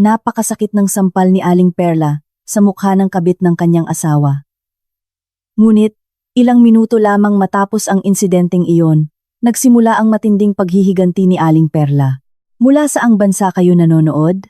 Napakasakit ng sampal ni Aling Perla sa mukha ng kabit ng kanyang asawa. Ngunit, ilang minuto lamang matapos ang insidenteng iyon, nagsimula ang matinding paghihiganti ni Aling Perla. Mula saang bansa kayo nanonood?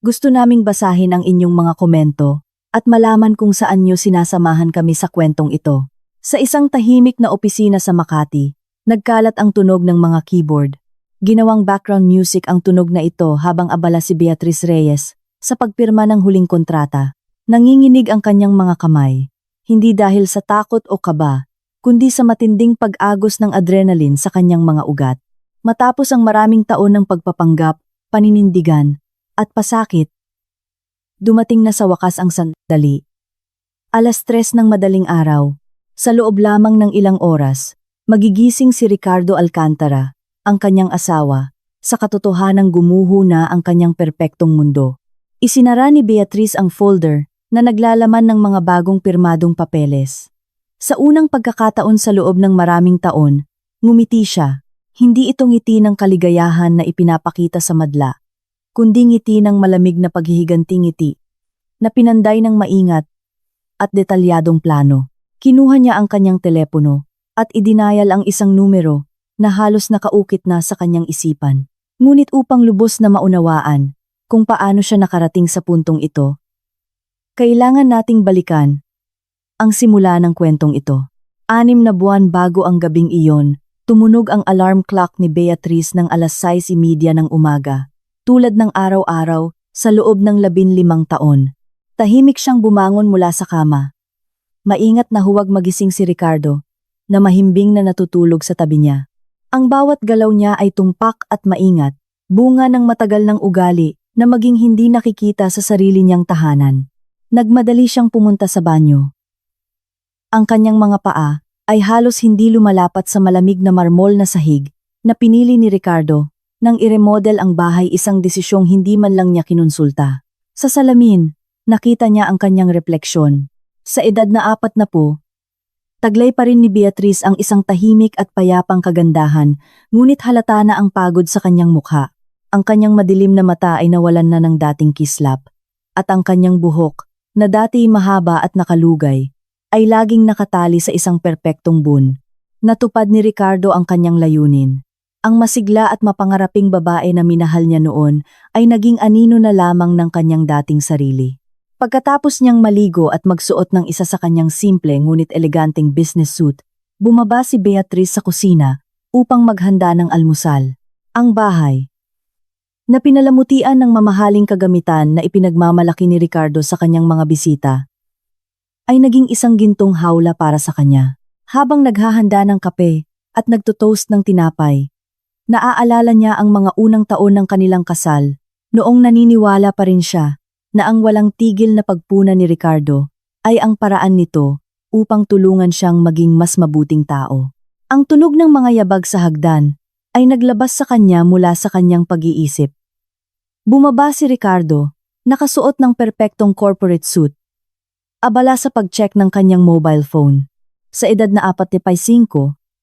Gusto naming basahin ang inyong mga komento at malaman kung saan nyo sinasamahan kami sa kwentong ito. Sa isang tahimik na opisina sa Makati, nagkalat ang tunog ng mga keyboard. Ginawang background music ang tunog na ito habang abala si Beatriz Reyes sa pagpirma ng huling kontrata. Nanginginig ang kanyang mga kamay, hindi dahil sa takot o kaba, kundi sa matinding pag-agos ng adrenaline sa kanyang mga ugat. Matapos ang maraming taon ng pagpapanggap, paninindigan, at pasakit, dumating na sa wakas ang sandali. 3:00 ng madaling araw, sa loob lamang ng ilang oras, magigising si Ricardo Alcantara, ang kanyang asawa, sa katotohanang gumuho na ang kanyang perpektong mundo. Isinara ni Beatriz ang folder na naglalaman ng mga bagong pirmadong papeles. Sa unang pagkakataon sa loob ng maraming taon, ngumiti siya. Hindi ito ngiti ng kaligayahan na ipinapakita sa madla, kundi ngiti ng malamig na paghihiganting ngiti, na pinanday ng maingat at detalyadong plano. Kinuha niya ang kanyang telepono at idinayal ang isang numero na halos nakaukit na sa kanyang isipan. Ngunit upang lubos na maunawaan kung paano siya nakarating sa puntong ito, kailangan nating balikan ang simula ng kwentong ito. 6 na buwan bago ang gabing iyon, tumunog ang alarm clock ni Beatriz ng 6:30 ng umaga. Tulad ng araw-araw, sa loob ng 15 taon. Tahimik siyang bumangon mula sa kama. Maingat na huwag magising si Ricardo, na mahimbing na natutulog sa tabi niya. Ang bawat galaw niya ay tumpak at maingat, bunga ng matagal ng ugali na maging hindi nakikita sa sarili niyang tahanan. Nagmadali siyang pumunta sa banyo. Ang kanyang mga paa ay halos hindi lumalapat sa malamig na marmol na sahig na pinili ni Ricardo nang i-remodel ang bahay, isang desisyong hindi man lang niya kinonsulta. Sa salamin, nakita niya ang kanyang refleksyon. Sa edad na 40, taglay pa rin ni Beatriz ang isang tahimik at payapang kagandahan, ngunit halata na ang pagod sa kanyang mukha. Ang kanyang madilim na mata ay nawalan na ng dating kislap, at ang kanyang buhok, na dati mahaba at nakalugay, ay laging nakatali sa isang perpektong bun. Natupad ni Ricardo ang kanyang layunin. Ang masigla at mapangaraping babae na minahal niya noon ay naging anino na lamang ng kanyang dating sarili. Pagkatapos niyang maligo at magsuot ng isa sa kanyang simple ngunit eleganteng business suit, bumaba si Beatriz sa kusina upang maghanda ng almusal. Ang bahay, na pinalamutian ng mamahaling kagamitan na ipinagmamalaki ni Ricardo sa kanyang mga bisita, ay naging isang gintong hawla para sa kanya. Habang naghahanda ng kape at nagtotoast ng tinapay, naaalala niya ang mga unang taon ng kanilang kasal, noong naniniwala pa rin siya na ang walang tigil na pagpuna ni Ricardo ay ang paraan nito upang tulungan siyang maging mas mabuting tao. Ang tunog ng mga yabag sa hagdan ay naglabas sa kanya mula sa kanyang pag-iisip. Bumaba si Ricardo, nakasuot ng perpektong corporate suit, abala sa pag-check ng kanyang mobile phone. Sa edad na 45,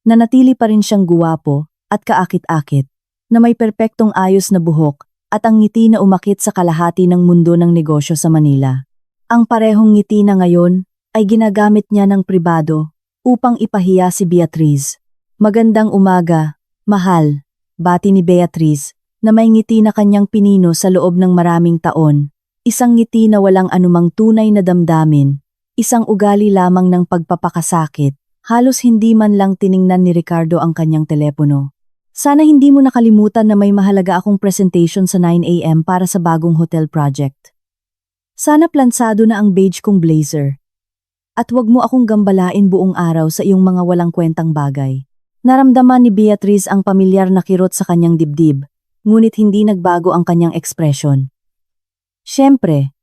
nanatili pa rin siyang guwapo at kaakit-akit, na may perpektong ayos na buhok at ang ngiti na umakit sa kalahati ng mundo ng negosyo sa Manila. Ang parehong ngiti na ngayon ay ginagamit niya ng pribado upang ipahiya si Beatriz. Magandang umaga, mahal, bati ni Beatriz, na may ngiti na kanyang pinino sa loob ng maraming taon. Isang ngiti na walang anumang tunay na damdamin, isang ugali lamang ng pagpapakasakit. Halos hindi man lang tiningnan ni Ricardo ang kanyang telepono. Sana hindi mo nakalimutan na may mahalaga akong presentation sa 9 AM para sa bagong hotel project. Sana plansado na ang beige kong blazer. At wag mo akong gambalain buong araw sa iyong mga walang kwentang bagay. Naramdaman ni Beatriz ang pamilyar na kirot sa kanyang dibdib, ngunit hindi nagbago ang kanyang ekspresyon. Siyempre,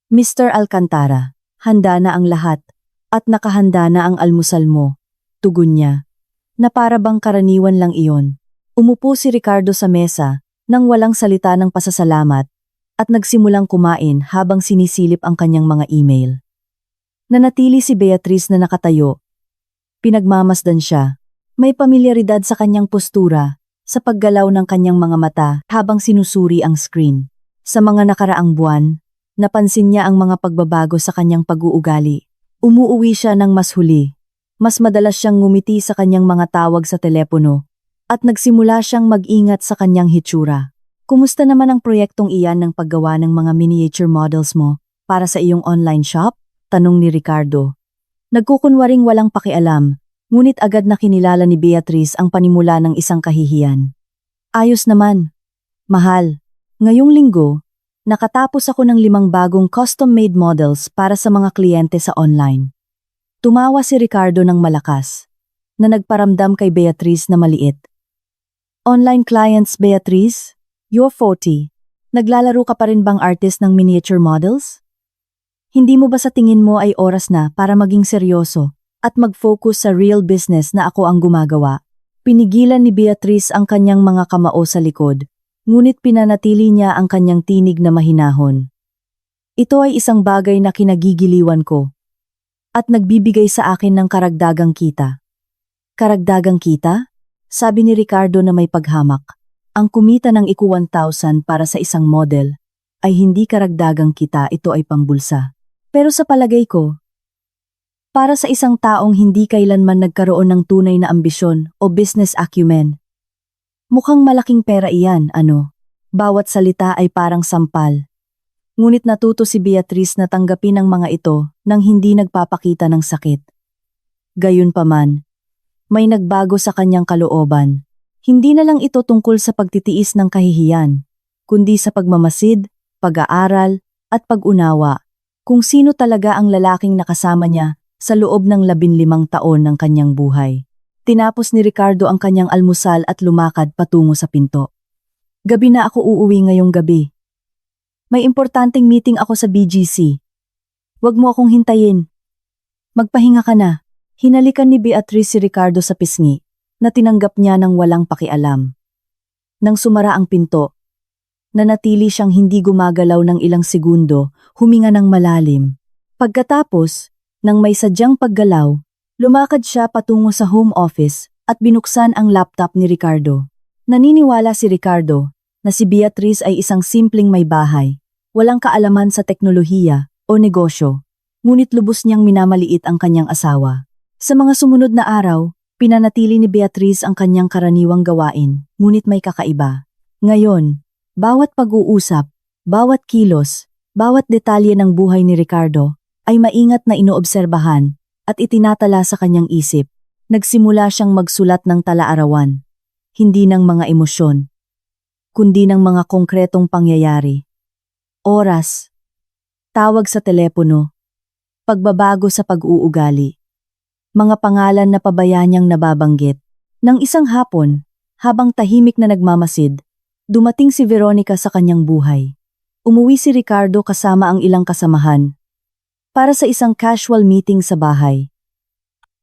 Mr. Alcantara, handa na ang lahat, at nakahanda na ang almusal mo, tugon niya, na para bang karaniwan lang iyon. Umupo si Ricardo sa mesa, nang walang salita ng pasasalamat, at nagsimulang kumain habang sinisilip ang kanyang mga email. Nanatili si Beatriz na nakatayo. Pinagmamasdan siya. May pamilyaridad sa kanyang postura, sa paggalaw ng kanyang mga mata habang sinusuri ang screen. Sa mga nakaraang buwan, napansin niya ang mga pagbabago sa kanyang pag-uugali. Umuuwi siya ng mas huli. Mas madalas siyang ngumiti sa kanyang mga tawag sa telepono at nagsimula siyang mag-ingat sa kanyang hitsura. Kumusta naman ang proyektong iyan ng paggawa ng mga miniature models mo para sa iyong online shop? Tanong ni Ricardo. Nagkukunwaring walang pakialam, ngunit agad na kinilala ni Beatrice ang panimula ng isang kahihiyan. Ayos naman. Mahal. Ngayong linggo, nakatapos ako ng 5 bagong custom-made models para sa mga kliyente sa online. Tumawa si Ricardo ng malakas, na nagparamdam kay Beatrice na maliit. Online clients, Beatrice? You're 40. Naglalaro ka pa rin bang artist ng miniature models? Hindi mo ba sa tingin mo ay oras na para maging seryoso at mag-focus sa real business na ako ang gumagawa? Pinigilan ni Beatrice ang kanyang mga kamao sa likod. Ngunit pinanatili niya ang kanyang tinig na mahinahon. Ito ay isang bagay na kinagigiliwan ko at nagbibigay sa akin ng karagdagang kita. Karagdagang kita? Sabi ni Ricardo na may paghamak. Ang kumita ng iku 1,000 para sa isang model ay hindi karagdagang kita, ito ay pangbulsa. Pero sa palagay ko, para sa isang taong hindi kailanman nagkaroon ng tunay na ambisyon o business acumen, mukhang malaking pera iyan, ano? Bawat salita ay parang sampal. Ngunit natuto si Beatrice na tanggapin ang mga ito nang hindi nagpapakita ng sakit. Gayunpaman, may nagbago sa kanyang kalooban. Hindi na lang ito tungkol sa pagtitiis ng kahihiyan, kundi sa pagmamasid, pag-aaral, at pag-unawa kung sino talaga ang lalaking nakasama niya sa loob ng 15 taon ng kanyang buhay. Tinapos ni Ricardo ang kanyang almusal at lumakad patungo sa pinto. Gabi na ako uuwi ngayong gabi. May importanteng meeting ako sa BGC. Huwag mo akong hintayin. Magpahinga ka na. Hinalikan ni Beatrice si Ricardo sa pisngi, na tinanggap niya ng walang pakialam. Nang sumara ang pinto, nanatili siyang hindi gumagalaw ng ilang segundo, huminga ng malalim. Pagkatapos, nang may sadyang paggalaw, lumakad siya patungo sa home office at binuksan ang laptop ni Ricardo. Naniniwala si Ricardo na si Beatrice ay isang simpleng may bahay, walang kaalaman sa teknolohiya o negosyo, ngunit lubos niyang minamaliit ang kanyang asawa. Sa mga sumunod na araw, pinanatili ni Beatrice ang kanyang karaniwang gawain, ngunit may kakaiba. Ngayon, bawat pag-uusap, bawat kilos, bawat detalye ng buhay ni Ricardo ay maingat na inoobserbahan at itinatala sa kanyang isip. Nagsimula siyang magsulat ng tala-arawan, hindi ng mga emosyon, kundi ng mga konkretong pangyayari. Oras, tawag sa telepono, pagbabago sa pag-uugali, mga pangalan na pabayaan niyang nababanggit. Nang isang hapon, habang tahimik na nagmamasid, dumating si Veronica sa kanyang buhay. Umuwi si Ricardo kasama ang ilang kasamahan para sa isang casual meeting sa bahay.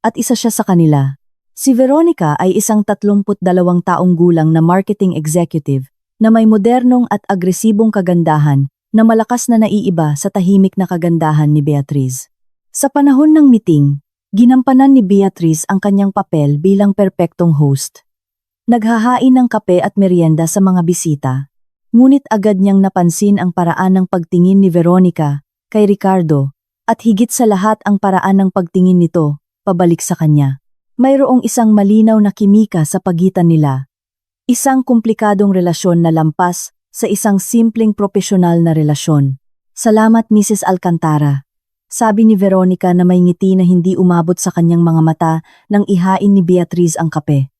At isa siya sa kanila. Si Veronica ay isang 32 taong gulang na marketing executive na may modernong at agresibong kagandahan na malakas na naiiba sa tahimik na kagandahan ni Beatrice. Sa panahon ng meeting, ginampanan ni Beatrice ang kanyang papel bilang perpektong host. Naghahain ng kape at merienda sa mga bisita. Ngunit agad niyang napansin ang paraan ng pagtingin ni Veronica kay Ricardo at higit sa lahat ang paraan ng pagtingin nito pabalik sa kanya. Mayroong isang malinaw na kimika sa pagitan nila. Isang komplikadong relasyon na lampas sa isang simpleng propesyonal na relasyon. Salamat Mrs. Alcantara. Sabi ni Veronica na may ngiti na hindi umabot sa kanyang mga mata nang ihain ni Beatrice ang kape.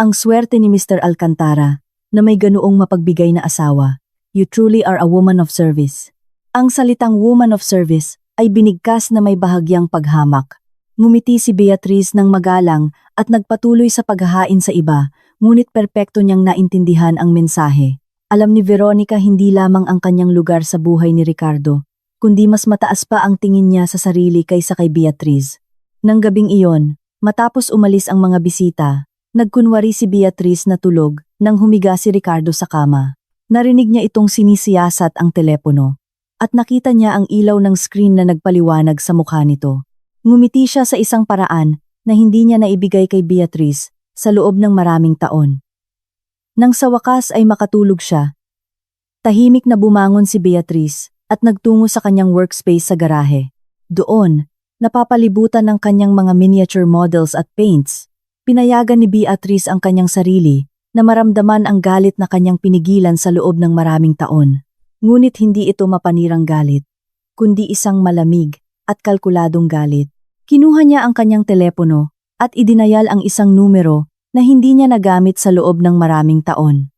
Ang swerte ni Mr. Alcantara na may ganoong mapagbigay na asawa. You truly are a woman of service. Ang salitang woman of service ay binigkas na may bahagyang paghamak. Ngumiti si Beatrice ng magalang at nagpatuloy sa paghahain sa iba, ngunit perpekto niyang naintindihan ang mensahe. Alam ni Veronica hindi lamang ang kanyang lugar sa buhay ni Ricardo, kundi mas mataas pa ang tingin niya sa sarili kaysa kay Beatrice. Nang gabing iyon, matapos umalis ang mga bisita, nagkunwari si Beatrice na tulog nang humiga si Ricardo sa kama. Narinig niya itong sinisiyasat ang telepono. At nakita niya ang ilaw ng screen na nagpaliwanag sa mukha nito. Ngumiti siya sa isang paraan na hindi niya naibigay kay Beatrice sa loob ng maraming taon. Nang sa wakas ay makatulog siya, Tahimik na bumangon si Beatrice at nagtungo sa kanyang workspace sa garahe. Doon, napapalibutan ng kanyang mga miniature models at paints. Pinayagan ni Beatrice ang kanyang sarili na maramdaman ang galit na kanyang pinigilan sa loob ng maraming taon. Ngunit hindi ito mapanirang galit, kundi isang malamig at kalkuladong galit. Kinuha niya ang kanyang telepono at idinayal ang isang numero na hindi niya nagamit sa loob ng maraming taon.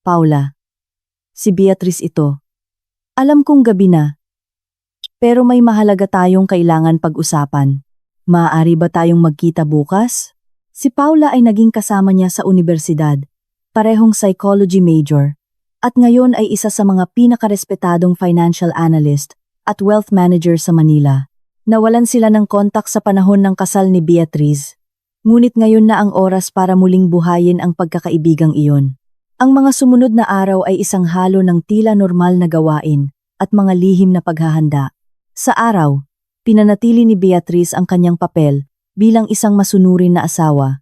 Paula. Si Beatrice ito. Alam kong gabi na. Pero may mahalaga tayong kailangan pag-usapan. Maaari ba tayong magkita bukas? Si Paula ay naging kasama niya sa universidad, parehong psychology major, at ngayon ay isa sa mga pinakarespetadong financial analyst at wealth manager sa Manila. Nawalan sila ng kontak sa panahon ng kasal ni Beatrice, ngunit ngayon na ang oras para muling buhayin ang pagkakaibigang iyon. Ang mga sumunod na araw ay isang halo ng tila normal na gawain at mga lihim na paghahanda. Sa araw, pinanatili ni Beatrice ang kanyang papel bilang isang masunurin na asawa.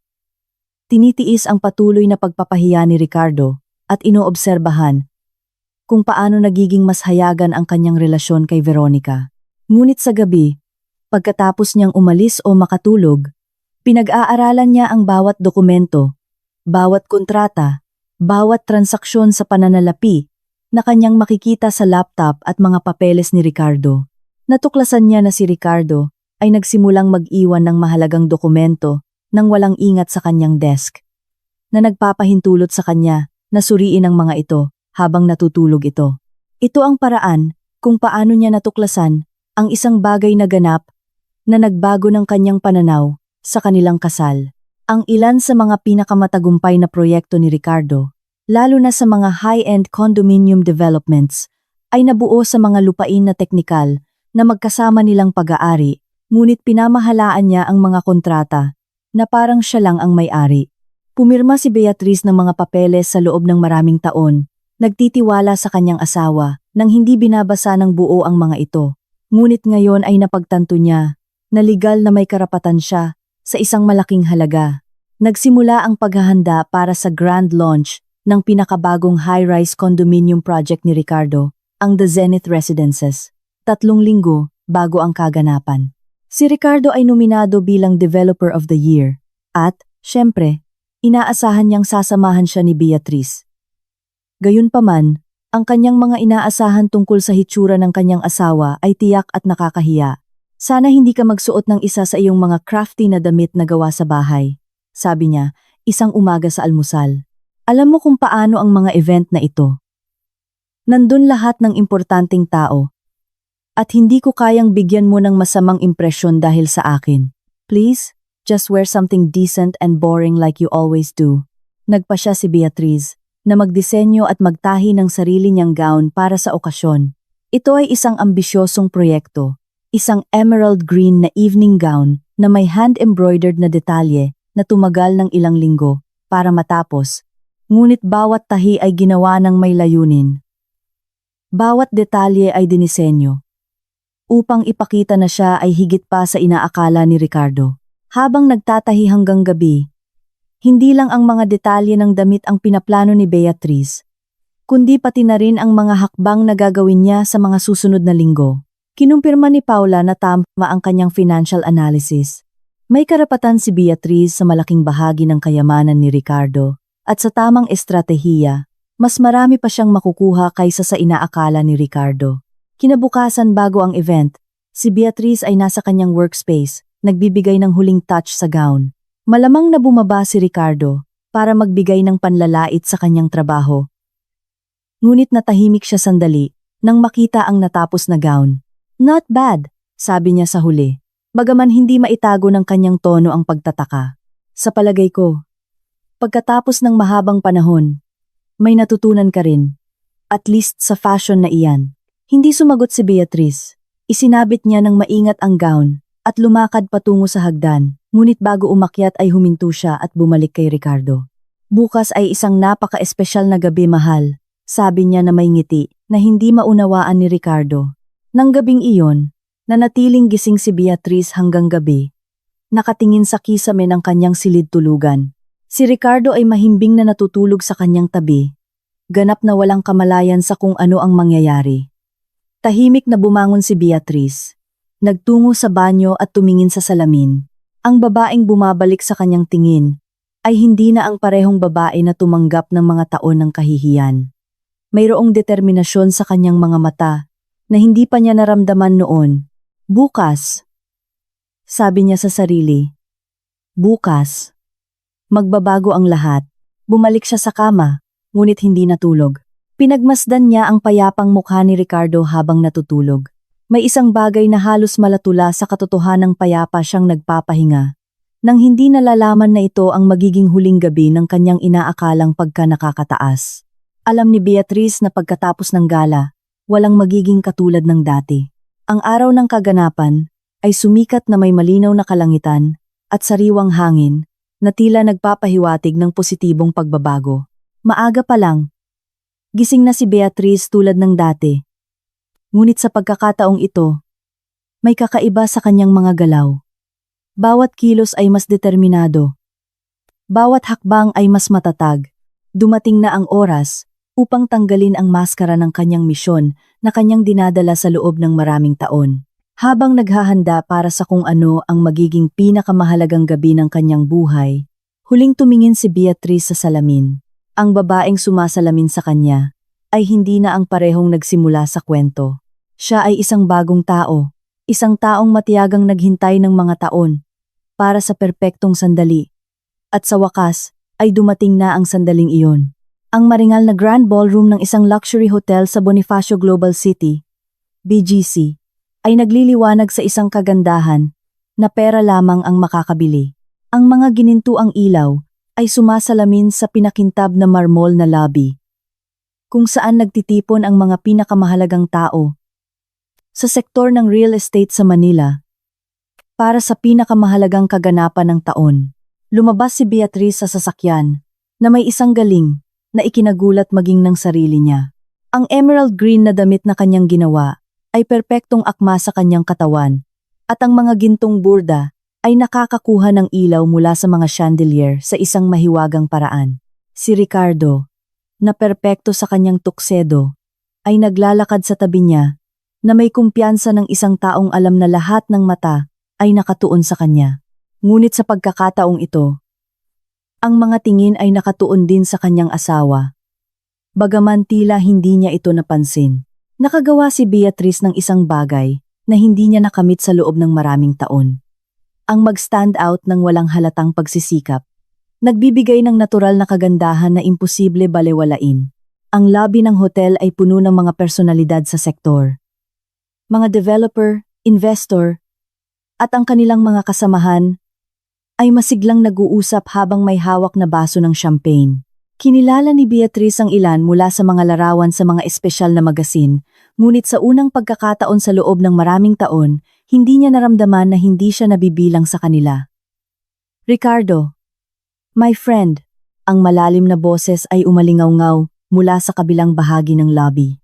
Tinitiis ang patuloy na pagpapahiya ni Ricardo at inoobserbahan kung paano nagiging mas hayagan ang kanyang relasyon kay Veronica. Ngunit sa gabi, pagkatapos niyang umalis o makatulog, pinag-aaralan niya ang bawat dokumento, bawat kontrata, bawat transaksyon sa pananalapi na kanyang makikita sa laptop at mga papeles ni Ricardo. Natuklasan niya na si Ricardo ay nagsimulang mag-iwan ng mahalagang dokumento nang walang ingat sa kanyang desk, na nagpapahintulot sa kanya na suriin ang mga ito habang natutulog ito. Ito ang paraan kung paano niya natuklasan ang isang bagay na ganap na nagbago ng kanyang pananaw sa kanilang kasal. Ang ilan sa mga pinakamatagumpay na proyekto ni Ricardo, lalo na sa mga high-end condominium developments, ay nabuo sa mga lupain na teknikal na magkasama nilang pag-aari, ngunit pinamahalaan niya ang mga kontrata na parang siya lang ang may-ari. Pumirma si Beatrice ng mga papeles sa loob ng maraming taon, nagtitiwala sa kanyang asawa nang hindi binabasa ng buo ang mga ito. Ngunit ngayon ay napagtanto niya na legal na may karapatan siya sa isang malaking halaga. Nagsimula ang paghahanda para sa grand launch ng pinakabagong high-rise condominium project ni Ricardo, ang The Zenith Residences. 3 linggo bago ang kaganapan. Si Ricardo ay nominado bilang Developer of the Year at, syempre, inaasahan niyang sasamahan siya ni Beatrice. Gayunpaman, ang kanyang mga inaasahan tungkol sa hitsura ng kanyang asawa ay tiyak at nakakahiya. Sana hindi ka magsuot ng isa sa iyong mga crafty na damit na gawa sa bahay, sabi niya, isang umaga sa almusal. Alam mo kung paano ang mga event na ito. Nandun lahat ng importanteng tao. At hindi ko kayang bigyan mo ng masamang impresyon dahil sa akin. Please, just wear something decent and boring like you always do. Nagpa siya si Beatrice na magdisenyo at magtahi ng sarili niyang gown para sa okasyon. Ito ay isang ambisyosong proyekto, isang emerald green na evening gown na may hand-embroidered na detalye na tumagal ng ilang linggo para matapos, ngunit bawat tahi ay ginawa ng may layunin. Bawat detalye ay dinisenyo upang ipakita na siya ay higit pa sa inaakala ni Ricardo. Habang nagtatahi hanggang gabi, hindi lang ang mga detalye ng damit ang pinaplano ni Beatrice, kundi pati na rin ang mga hakbang na gagawin niya sa mga susunod na linggo. Kinumpirma ni Paula na tama ang kanyang financial analysis. May karapatan si Beatrice sa malaking bahagi ng kayamanan ni Ricardo, at sa tamang estratehiya, mas marami pa siyang makukuha kaysa sa inaakala ni Ricardo. Kinabukasan bago ang event, si Beatrice ay nasa kanyang workspace, nagbibigay ng huling touch sa gown. Malamang na bumaba si Ricardo para magbigay ng panlalait sa kanyang trabaho. Ngunit natahimik siya sandali nang makita ang natapos na gown. Not bad, sabi niya sa huli, bagaman hindi maitago ng kanyang tono ang pagtataka. Sa palagay ko, pagkatapos ng mahabang panahon, may natutunan ka rin, at least sa fashion na iyan. Hindi sumagot si Beatrice. Isinabit niya ng maingat ang gown at lumakad patungo sa hagdan, ngunit bago umakyat ay huminto siya at bumalik kay Ricardo. Bukas ay isang napaka-espesyal na gabi, mahal, sabi niya na may ngiti na hindi maunawaan ni Ricardo. Nang gabing iyon, nanatiling gising si Beatrice hanggang gabi, nakatingin sa kisame ng kanyang silid tulugan. Si Ricardo ay mahimbing na natutulog sa kanyang tabi, ganap na walang kamalayan sa kung ano ang mangyayari. Tahimik na bumangon si Beatrice. Nagtungo sa banyo at tumingin sa salamin. Ang babaeng bumabalik sa kanyang tingin ay hindi na ang parehong babae na tumanggap ng mga taon ng kahihiyan. Mayroong determinasyon sa kanyang mga mata na hindi pa niya naramdaman noon. Bukas, sabi niya sa sarili. Bukas, magbabago ang lahat. Bumalik siya sa kama, ngunit hindi natulog. Pinagmasdan niya ang payapang mukha ni Ricardo habang natutulog. May isang bagay na halos malatula sa katotohanang payapa siyang nagpapahinga. Nang hindi nalalaman na ito ang magiging huling gabi ng kanyang inaakalang pagka nakakataas. Alam ni Beatrice na pagkatapos ng gala, walang magiging katulad ng dati. Ang araw ng kaganapan ay sumikat na may malinaw na kalangitan at sariwang hangin na tila nagpapahiwatig ng positibong pagbabago. Maaga pa lang, gising na si Beatrice tulad ng dati. Ngunit sa pagkakataong ito, may kakaiba sa kanyang mga galaw. Bawat kilos ay mas determinado. Bawat hakbang ay mas matatag. Dumating na ang oras upang tanggalin ang maskara ng kanyang misyon na kanyang dinadala sa loob ng maraming taon. Habang naghahanda para sa kung ano ang magiging pinakamahalagang gabi ng kanyang buhay, huling tumingin si Beatrice sa salamin. Ang babaeng sumasalamin sa kanya ay hindi na ang parehong nagsimula sa kwento. Siya ay isang bagong tao, isang taong matiyagang naghintay ng mga taon para sa perpektong sandali. At sa wakas ay dumating na ang sandaling iyon. Ang maringal na grand ballroom ng isang luxury hotel sa Bonifacio Global City, BGC, ay nagliliwanag sa isang kagandahan na pera lamang ang makakabili. Ang mga ginintuang ilaw ay sumasalamin sa pinakintab na marmol na lobby, kung saan nagtitipon ang mga pinakamahalagang tao sa sektor ng real estate sa Manila para sa pinakamahalagang kaganapan ng taon. Lumabas si Beatrice sa sasakyan na may isang galing na ikinagulat maging ng sarili niya. Ang emerald green na damit na kanyang ginawa ay perpektong akma sa kanyang katawan at ang mga gintong burda ay nakakakuha ng ilaw mula sa mga chandelier sa isang mahiwagang paraan. Si Ricardo, na perpekto sa kanyang tuksedo, ay naglalakad sa tabi niya na may kumpiyansa ng isang taong alam na lahat ng mata ay nakatuon sa kanya. Ngunit sa pagkakataong ito, ang mga tingin ay nakatuon din sa kanyang asawa. Bagaman tila hindi niya ito napansin. Nakagawa si Beatrice ng isang bagay na hindi niya nakamit sa loob ng maraming taon. Ang mag-stand out ng walang halatang pagsisikap. Nagbibigay ng natural na kagandahan na imposible balewalain. Ang lobby ng hotel ay puno ng mga personalidad sa sektor. Mga developer, investor, at ang kanilang mga kasamahan ay masiglang nag-uusap habang may hawak na baso ng champagne. Kinilala ni Beatrice ang ilan mula sa mga larawan sa mga espesyal na magasin, ngunit sa unang pagkakataon sa loob ng maraming taon, hindi niya naramdaman na hindi siya nabibilang sa kanila. Ricardo, my friend, ang malalim na boses ay umalingaw-ngaw mula sa kabilang bahagi ng lobby.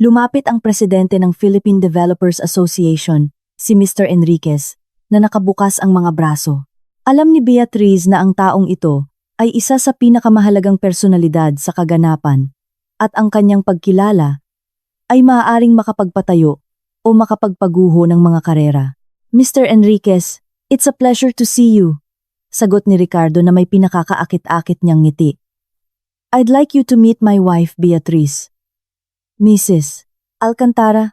Lumapit ang presidente ng Philippine Developers Association, si Mr. Enriquez, na nakabukas ang mga braso. Alam ni Beatrice na ang taong ito ay isa sa pinakamahalagang personalidad sa kaganapan at ang kanyang pagkilala ay maaaring makapagpatayo o makapagpaguho ng mga karera. Mr. Enriquez, it's a pleasure to see you, sagot ni Ricardo na may pinakakaakit-akit niyang ngiti. I'd like you to meet my wife, Beatrice. Mrs. Alcantara,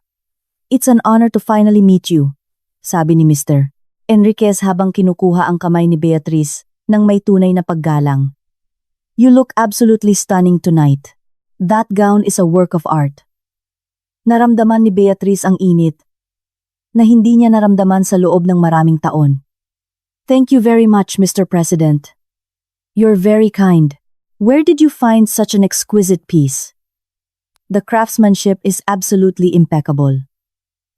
it's an honor to finally meet you, sabi ni Mr. Enriquez habang kinukuha ang kamay ni Beatrice nang may tunay na paggalang. You look absolutely stunning tonight. That gown is a work of art. Naramdaman ni Beatrice ang init na hindi niya naramdaman sa loob ng maraming taon. Thank you very much, Mr. President. You're very kind. Where did you find such an exquisite piece? The craftsmanship is absolutely impeccable.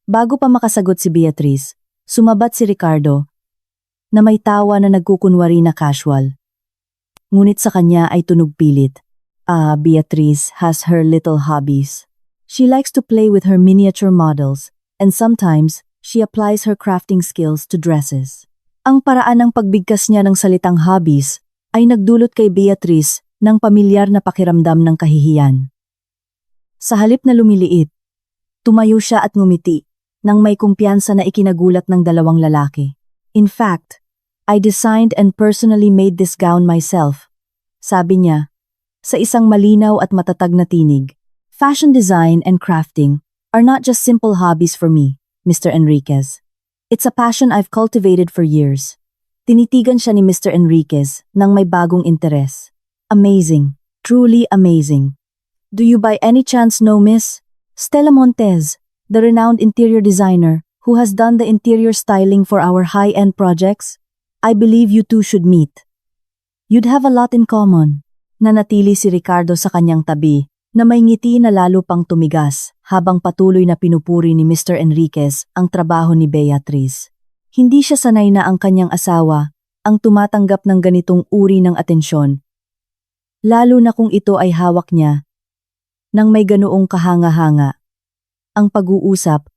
Bago pa makasagot si Beatrice, sumabat si Ricardo na may tawa na nagkukunwari na casual. Ngunit sa kanya ay tunog pilit. Beatrice has her little hobbies. She likes to play with her miniature models and sometimes she applies her crafting skills to dresses. Ang paraan ng pagbigkas niya ng salitang hobbies ay nagdulot kay Beatrice ng pamilyar na pakiramdam ng kahihiyan. Sa halip na lumiliit, tumayo siya at ngumiti, nang may kumpiyansa na ikinagulat ng dalawang lalaki. In fact, I designed and personally made this gown myself, sabi niya, sa isang malinaw at matatag na tinig. Fashion design and crafting are not just simple hobbies for me, Mr. Enriquez. It's a passion I've cultivated for years. Tinitigan siya ni Mr. Enriquez nang may bagong interes. Amazing. Truly amazing. Do you by any chance know Miss Stella Montez, the renowned interior designer who has done the interior styling for our high-end projects? I believe you two should meet. You'd have a lot in common. Nanatili si Ricardo sa kanyang tabi, na may ngiti na lalo pang tumigas habang patuloy na pinupuri ni Mr. Enriquez ang trabaho ni Beatriz. Hindi siya sanay na ang kanyang asawa ang tumatanggap ng ganitong uri ng atensyon, lalo na kung ito ay hawak niya nang may ganoong kahanga-hanga. Ang pag-uusap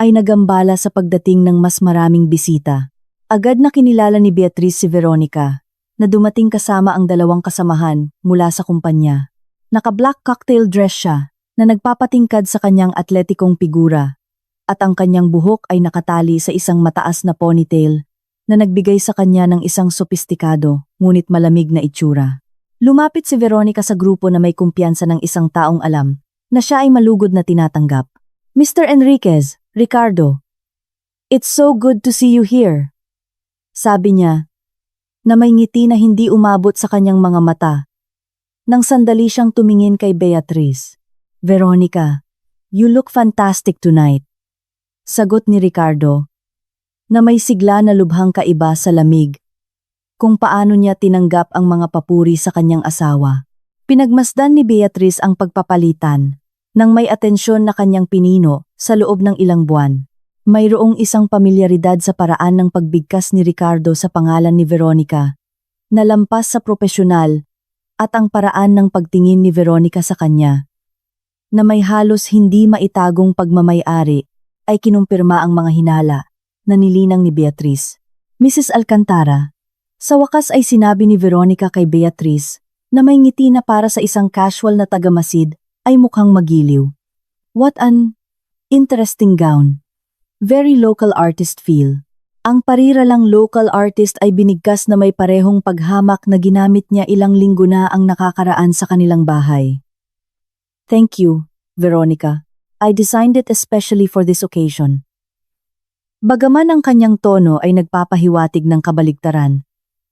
ay nagambala sa pagdating ng mas maraming bisita. Agad na kinilala ni Beatriz si Veronica na dumating kasama ang dalawang kasamahan mula sa kumpanya. Naka-black cocktail dress siya na nagpapatingkad sa kanyang atletikong figura at ang kanyang buhok ay nakatali sa isang mataas na ponytail na nagbigay sa kanya ng isang sopistikado ngunit malamig na itsura. Lumapit si Veronica sa grupo na may kumpiyansa ng isang taong alam na siya ay malugod na tinatanggap. Mr. Enriquez, Ricardo, it's so good to see you here. Sabi niya na may ngiti na hindi umabot sa kanyang mga mata. Nang sandali siyang tumingin kay Beatriz. Veronica, you look fantastic tonight. Sagot ni Ricardo, na may sigla na lubhang kaiba sa lamig, kung paano niya tinanggap ang mga papuri sa kanyang asawa. Pinagmasdan ni Beatriz ang pagpapalitan, nang may atensyon na kanyang pinino sa loob ng ilang buwan. Mayroong isang pamilyaridad sa paraan ng pagbigkas ni Ricardo sa pangalan ni Veronica, na lampas sa propesyonal, at ang paraan ng pagtingin ni Veronica sa kanya, na may halos hindi maitagong pagmamay-ari, ay kinumpirma ang mga hinala na nilinang ni Beatriz. Mrs. Alcantara, sa wakas ay sinabi ni Veronica kay Beatriz na may ngiti na para sa isang casual na tagamasid ay mukhang magiliw. What an interesting gown. Very local artist feel. Ang pariralang local artist ay binigkas na may parehong paghamak na ginamit niya ilang linggo na ang nakakaraan sa kanilang bahay. Thank you, Veronica. I designed it especially for this occasion. Bagaman ang kanyang tono ay nagpapahiwatig ng kabaligtaran,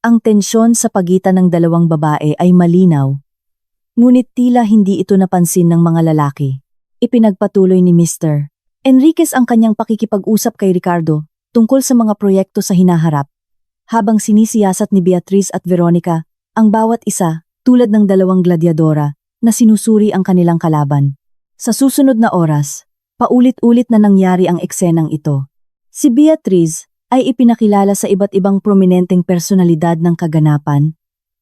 ang tensyon sa pagitan ng dalawang babae ay malinaw. Ngunit tila hindi ito napansin ng mga lalaki. Ipinagpatuloy ni Mr. Enriquez ang kanyang pakikipag-usap kay Ricardo tungkol sa mga proyekto sa hinaharap, habang sinisiyasat ni Beatriz at Veronica ang bawat isa tulad ng dalawang gladyadora na sinusuri ang kanilang kalaban. Sa susunod na oras, paulit-ulit na nangyari ang eksenang ito. Si Beatriz ay ipinakilala sa iba't ibang prominenteng personalidad ng kaganapan,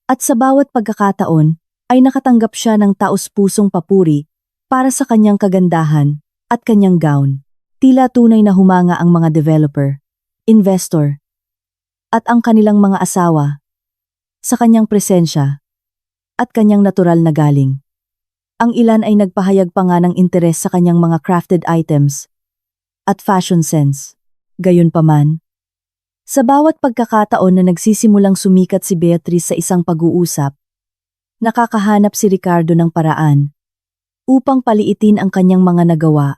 at sa bawat pagkakataon ay nakatanggap siya ng taos-pusong papuri para sa kanyang kagandahan at kanyang gown. Tila tunay na humanga ang mga developer, investor, at ang kanilang mga asawa sa kanyang presensya at kanyang natural na galing. Ang ilan ay nagpahayag pa nga ng interes sa kanyang mga crafted items at fashion sense. Gayunpaman, sa bawat pagkakataon na nagsisimulang sumikat si Beatriz sa isang pag-uusap, nakakahanap si Ricardo ng paraan upang paliitin ang kanyang mga nagawa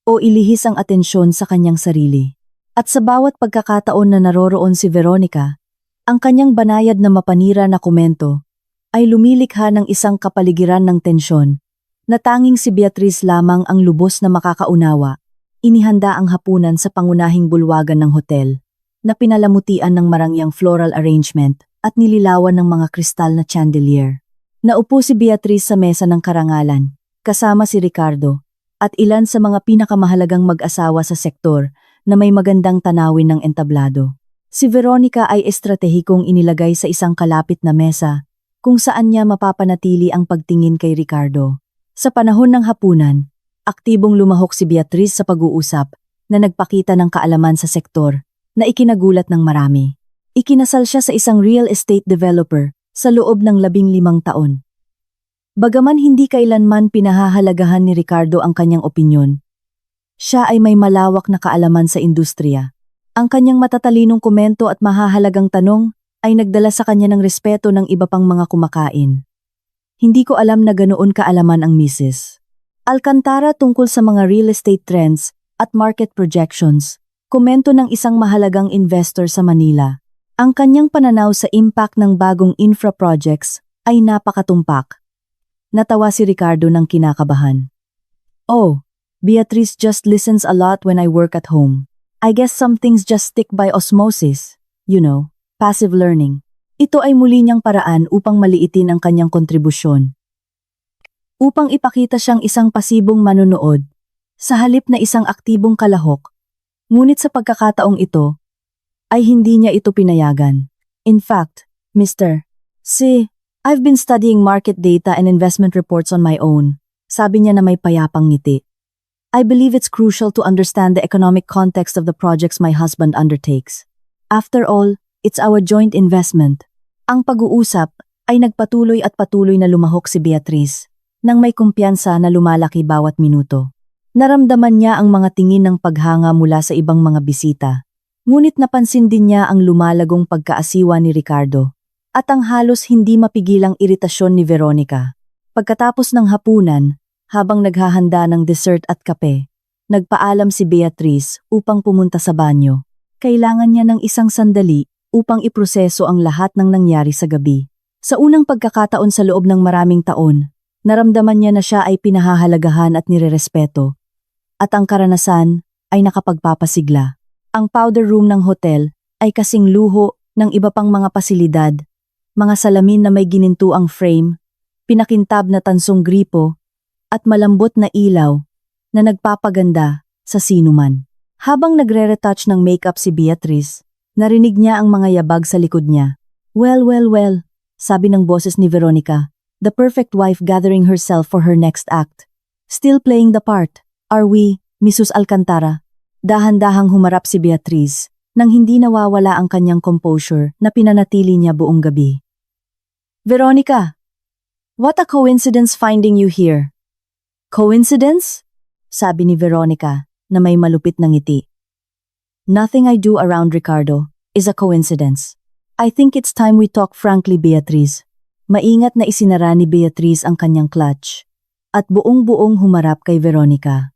o ilihis ang atensyon sa kanyang sarili. At sa bawat pagkakataon na naroroon si Veronica, ang kanyang banayad na mapanira na komento ay lumilikha ng isang kapaligiran ng tensyon na tanging si Beatriz lamang ang lubos na makakaunawa. Inihanda ang hapunan sa pangunahing bulwagan ng hotel na pinalamutian ng marangyang floral arrangement at nililawan ng mga kristal na chandelier. Naupo si Beatriz sa mesa ng karangalan, kasama si Ricardo, at ilan sa mga pinakamahalagang mag-asawa sa sektor na may magandang tanawin ng entablado. Si Veronica ay estratehikong inilagay sa isang kalapit na mesa kung saan niya mapapanatili ang pagtingin kay Ricardo. Sa panahon ng hapunan, aktibong lumahok si Beatriz sa pag-uusap na nagpakita ng kaalaman sa sektor na ikinagulat ng marami. Ikinasal siya sa isang real estate developer sa loob ng 15 taon. Bagaman hindi kailanman pinahahalagahan ni Ricardo ang kanyang opinyon, siya ay may malawak na kaalaman sa industriya. Ang kanyang matatalinong komento at mahahalagang tanong ay nagdala sa kanya ng respeto ng iba pang mga kumakain. Hindi ko alam na ganoon kaalaman ang Mrs. Alcantara tungkol sa mga real estate trends at market projections, komento ng isang mahalagang investor sa Manila. Ang kanyang pananaw sa impact ng bagong infra projects ay napakatumpak. Natawa si Ricardo ng kinakabahan. Oh, Beatrice just listens a lot when I work at home. I guess some things just stick by osmosis, passive learning. Ito ay muli niyang paraan upang maliitin ang kanyang kontribusyon. Upang ipakita siyang isang pasibong manunood, sa halip na isang aktibong kalahok. Ngunit sa pagkakataong ito, ay hindi niya ito pinayagan. In fact, Mr. C, I've been studying market data and investment reports on my own, sabi niya na may payapang ngiti. I believe it's crucial to understand the economic context of the projects my husband undertakes. After all, it's our joint investment. Ang pag-uusap ay nagpatuloy at patuloy na lumahok si Beatrice, nang may kumpiyansa na lumalaki bawat minuto. Naramdaman niya ang mga tingin ng paghanga mula sa ibang mga bisita. Ngunit napansin din niya ang lumalagong pagkaasiwa ni Ricardo at ang halos hindi mapigilang iritasyon ni Veronica. Pagkatapos ng hapunan, habang naghahanda ng dessert at kape, nagpaalam si Beatrice upang pumunta sa banyo. Kailangan niya ng isang sandali upang iproseso ang lahat ng nangyari sa gabi. Sa unang pagkakataon sa loob ng maraming taon, naramdaman niya na siya ay pinahahalagahan at nirerespeto. At ang karanasan ay nakapagpapasigla. Ang powder room ng hotel ay kasing luho ng iba pang mga pasilidad, mga salamin na may ginintuang frame, pinakintab na tansong gripo, at malambot na ilaw na nagpapaganda sa sinuman. Habang nagre-retouch ng makeup si Beatrice, narinig niya ang mga yabag sa likod niya. Well, sabi ng boses ni Veronica, the perfect wife gathering herself for her next act. Still playing the part, are we, Mrs. Alcantara? Dahan-dahang humarap si Beatrice, nang hindi nawawala ang kanyang composure na pinanatili niya buong gabi. Veronica, what a coincidence finding you here. Coincidence? Sabi ni Veronica na may malupit na ngiti. Nothing I do around Ricardo is a coincidence. I think it's time we talk frankly, Beatrice. Maingat na isinara ni Beatrice ang kanyang clutch at buong-buong humarap kay Veronica.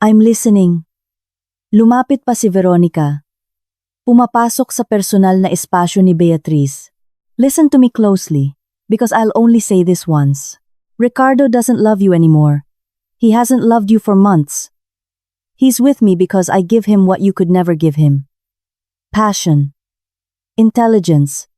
I'm listening. Lumapit pa si Veronica. Pumapasok sa personal na espasyo ni Beatrice. Listen to me closely, because I'll only say this once. Ricardo doesn't love you anymore. He hasn't loved you for months. He's with me because I give him what you could never give him. Passion. Intelligence.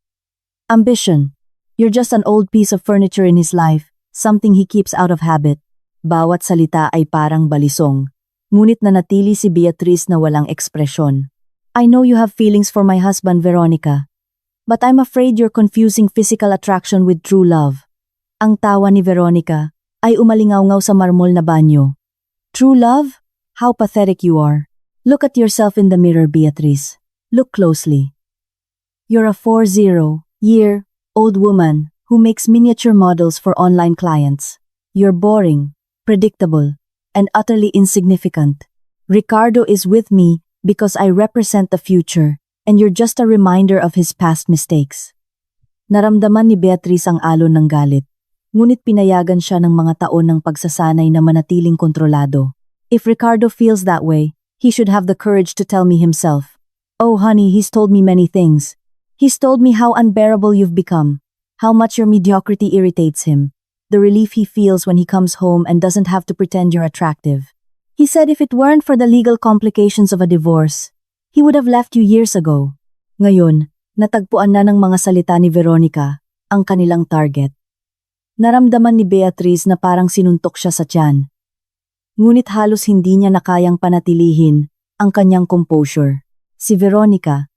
Ambition. You're just an old piece of furniture in his life, something he keeps out of habit. Bawat salita ay parang balisong. Ngunit nanatili si Beatrice na walang ekspresyon. I know you have feelings for my husband, Veronica. But I'm afraid you're confusing physical attraction with true love. Ang tawa ni Veronica ay umalingaw-ngaw sa marmol na banyo. True love? How pathetic you are. Look at yourself in the mirror, Beatrice. Look closely. You're a 40-year-old woman who makes miniature models for online clients. You're boring, predictable, and utterly insignificant. Ricardo is with me because I represent the future, and you're just a reminder of his past mistakes. Naramdaman ni Beatrice ang alon ng galit, ngunit pinayagan siya ng mga taon ng pagsasanay na manatiling kontrolado. If Ricardo feels that way, he should have the courage to tell me himself. Oh honey, he's told me many things. He's told me how unbearable you've become, how much your mediocrity irritates him, the relief he feels when he comes home and doesn't have to pretend you're attractive. He said if it weren't for the legal complications of a divorce, he would have left you years ago. Ngayon, natagpuan na ng mga salita ni Veronica ang kanilang target. Naramdaman ni Beatrice na parang sinuntok siya sa tiyan. Ngunit halos hindi niya nakayang panatilihin ang kanyang composure. Si Veronica,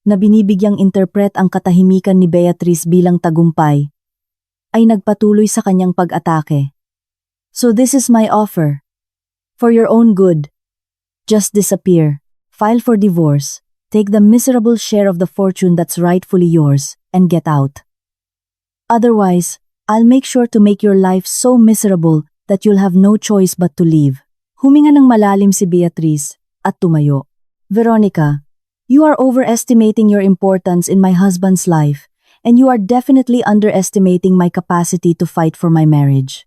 na binibigyang interpret ang katahimikan ni Beatrice bilang tagumpay, ay nagpatuloy sa kanyang pag-atake. So this is my offer. For your own good. Just disappear, file for divorce, take the miserable share of the fortune that's rightfully yours, and get out. Otherwise, I'll make sure to make your life so miserable that you'll have no choice but to leave. Huminga ng malalim si Beatrice at tumayo. Veronica, you are overestimating your importance in my husband's life, and you are definitely underestimating my capacity to fight for my marriage.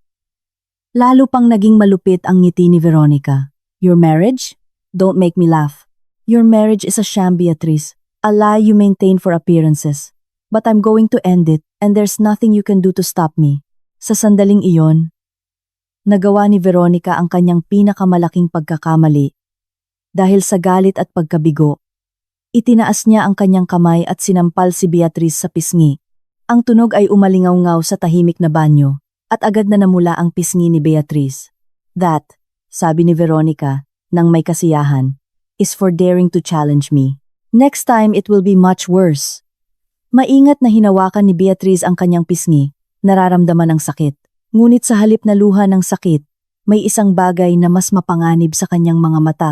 Lalo pang naging malupit ang ngiti ni Veronica. Your marriage? Don't make me laugh. Your marriage is a sham, Beatrice, a lie you maintain for appearances. But I'm going to end it, and there's nothing you can do to stop me. Sa sandaling iyon, nagawa ni Veronica ang kanyang pinakamalaking pagkakamali. Dahil sa galit at pagkabigo, itinaas niya ang kanyang kamay at sinampal si Beatrice sa pisngi. Ang tunog ay umalingaw-ngaw sa tahimik na banyo, at agad na namula ang pisngi ni Beatrice. That, sabi ni Veronica, nang may kasiyahan, is for daring to challenge me. Next time it will be much worse. Maingat na hinawakan ni Beatrice ang kanyang pisngi, nararamdaman ang sakit. Ngunit sa halip na luha ng sakit, may isang bagay na mas mapanganib sa kanyang mga mata,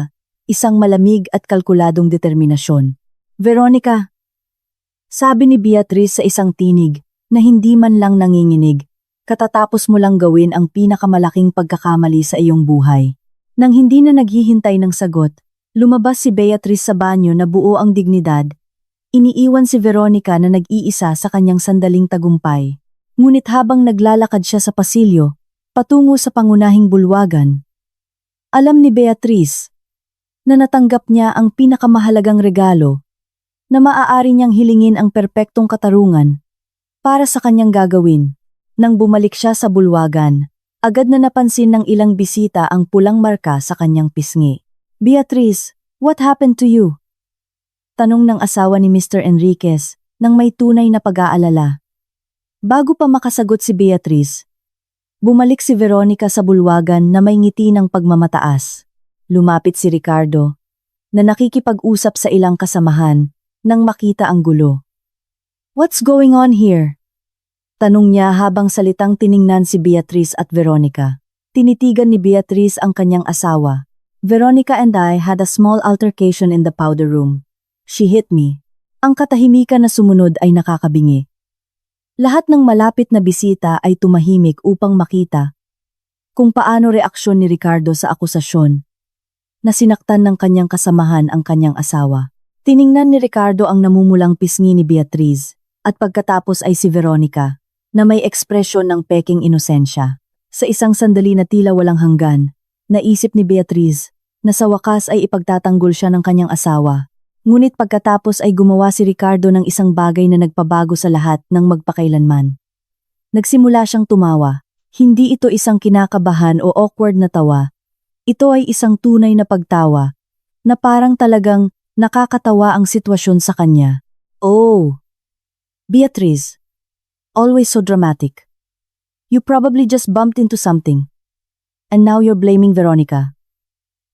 isang malamig at kalkuladong determinasyon. Veronica, sabi ni Beatrice sa isang tinig na hindi man lang nanginginig, katatapos mo lang gawin ang pinakamalaking pagkakamali sa iyong buhay. Nang hindi na naghihintay ng sagot, lumabas si Beatrice sa banyo na buo ang dignidad. Iniiwan si Veronica na nag-iisa sa kanyang sandaling tagumpay. Ngunit habang naglalakad siya sa pasilyo, patungo sa pangunahing bulwagan, alam ni Beatrice na natanggap niya ang pinakamahalagang regalo na maaari niyang hilingin ang perpektong katarungan para sa kanyang gagawin. Nang bumalik siya sa bulwagan, agad na napansin ng ilang bisita ang pulang marka sa kanyang pisngi. Beatrice, what happened to you? Tanong ng asawa ni Mr. Enriquez nang may tunay na pag-aalala. Bago pa makasagot si Beatrice, bumalik si Veronica sa bulwagan na may ngiti ng pagmamataas. Lumapit si Ricardo, na nakikipag-usap sa ilang kasamahan nang makita ang gulo. What's going on here? Tanong niya habang salitang tiningnan si Beatrice at Veronica. Tinitigan ni Beatrice ang kanyang asawa. Veronica and I had a small altercation in the powder room. She hit me. Ang katahimikan na sumunod ay nakakabingi. Lahat ng malapit na bisita ay tumahimik upang makita kung paano reaksyon ni Ricardo sa akusasyon na sinaktan ng kanyang kasamahan ang kanyang asawa. Tiningnan ni Ricardo ang namumulang pisngi ni Beatrice at pagkatapos ay si Veronica na may ekspresyon ng peking inosensya. Sa isang sandali na tila walang hanggan, naisip ni Beatrice na sa wakas ay ipagtatanggol siya ng kanyang asawa. Ngunit pagkatapos ay gumawa si Ricardo ng isang bagay na nagpabago sa lahat ng magpakailanman. Nagsimula siyang tumawa. Hindi ito isang kinakabahan o awkward na tawa. Ito ay isang tunay na pagtawa na parang talagang nakakatawa ang sitwasyon sa kanya. Oh, Beatrice, always so dramatic. You probably just bumped into something. And now you're blaming Veronica.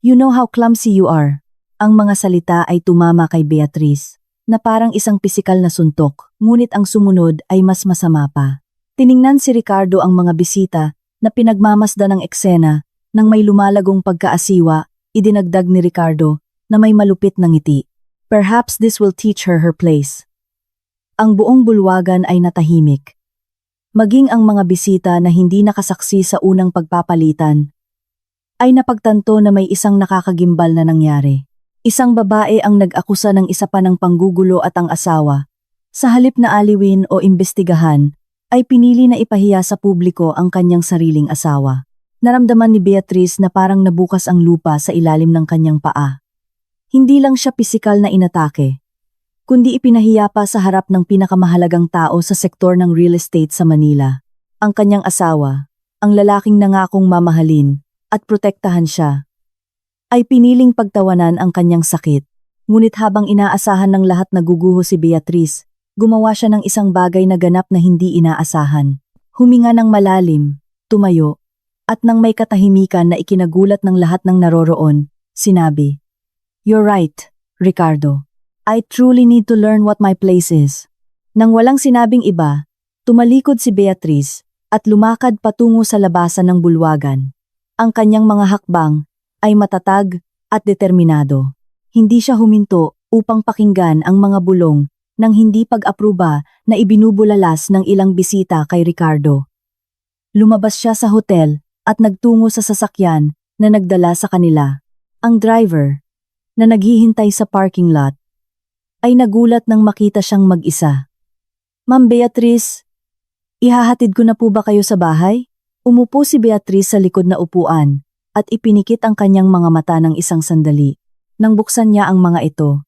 You know how clumsy you are. Ang mga salita ay tumama kay Beatrice, na parang isang pisikal na suntok, ngunit ang sumunod ay mas masama pa. Tiningnan si Ricardo ang mga bisita na pinagmamasdan ng eksena nang may lumalagong pagkaasiwa, idinagdag ni Ricardo na may malupit na ngiti. Perhaps this will teach her her place. Ang buong bulwagan ay natahimik. Maging ang mga bisita na hindi nakasaksi sa unang pagpapalitan ay napagtanto na may isang nakakagimbal na nangyari. Isang babae ang nag-akusa ng isa pa ng panggugulo at ang asawa. Sa halip na aliwin o imbestigahan, ay pinili na ipahiya sa publiko ang kanyang sariling asawa. Naramdaman ni Beatrice na parang nabukas ang lupa sa ilalim ng kanyang paa. Hindi lang siya pisikal na inatake, kundi ipinahiya pa sa harap ng pinakamahalagang tao sa sektor ng real estate sa Manila. Ang kanyang asawa, ang lalaking nangakong mamahalin at protektahan siya, ay piniling pagtawanan ang kanyang sakit. Ngunit habang inaasahan ng lahat na guguho si Beatrice, gumawa siya ng isang bagay na ganap na hindi inaasahan. Huminga ng malalim, tumayo, at nang may katahimikan na ikinagulat ng lahat ng naroroon, sinabi, "You're right, Ricardo. I truly need to learn what my place is." Nang walang sinabing iba, tumalikod si Beatrice at lumakad patungo sa labasan ng bulwagan. Ang kanyang mga hakbang ay matatag at determinado. Hindi siya huminto upang pakinggan ang mga bulong ng hindi pag-apruba na ibinubulalas ng ilang bisita kay Ricardo. Lumabas siya sa hotel at nagtungo sa sasakyan na nagdala sa kanila. Ang driver, na naghihintay sa parking lot, ay nagulat nang makita siyang mag-isa. "Ma'am Beatrice, ihahatid ko na po ba kayo sa bahay?" Umupo si Beatrice sa likod na upuan at ipinikit ang kanyang mga mata ng isang sandali. Nang buksan niya ang mga ito,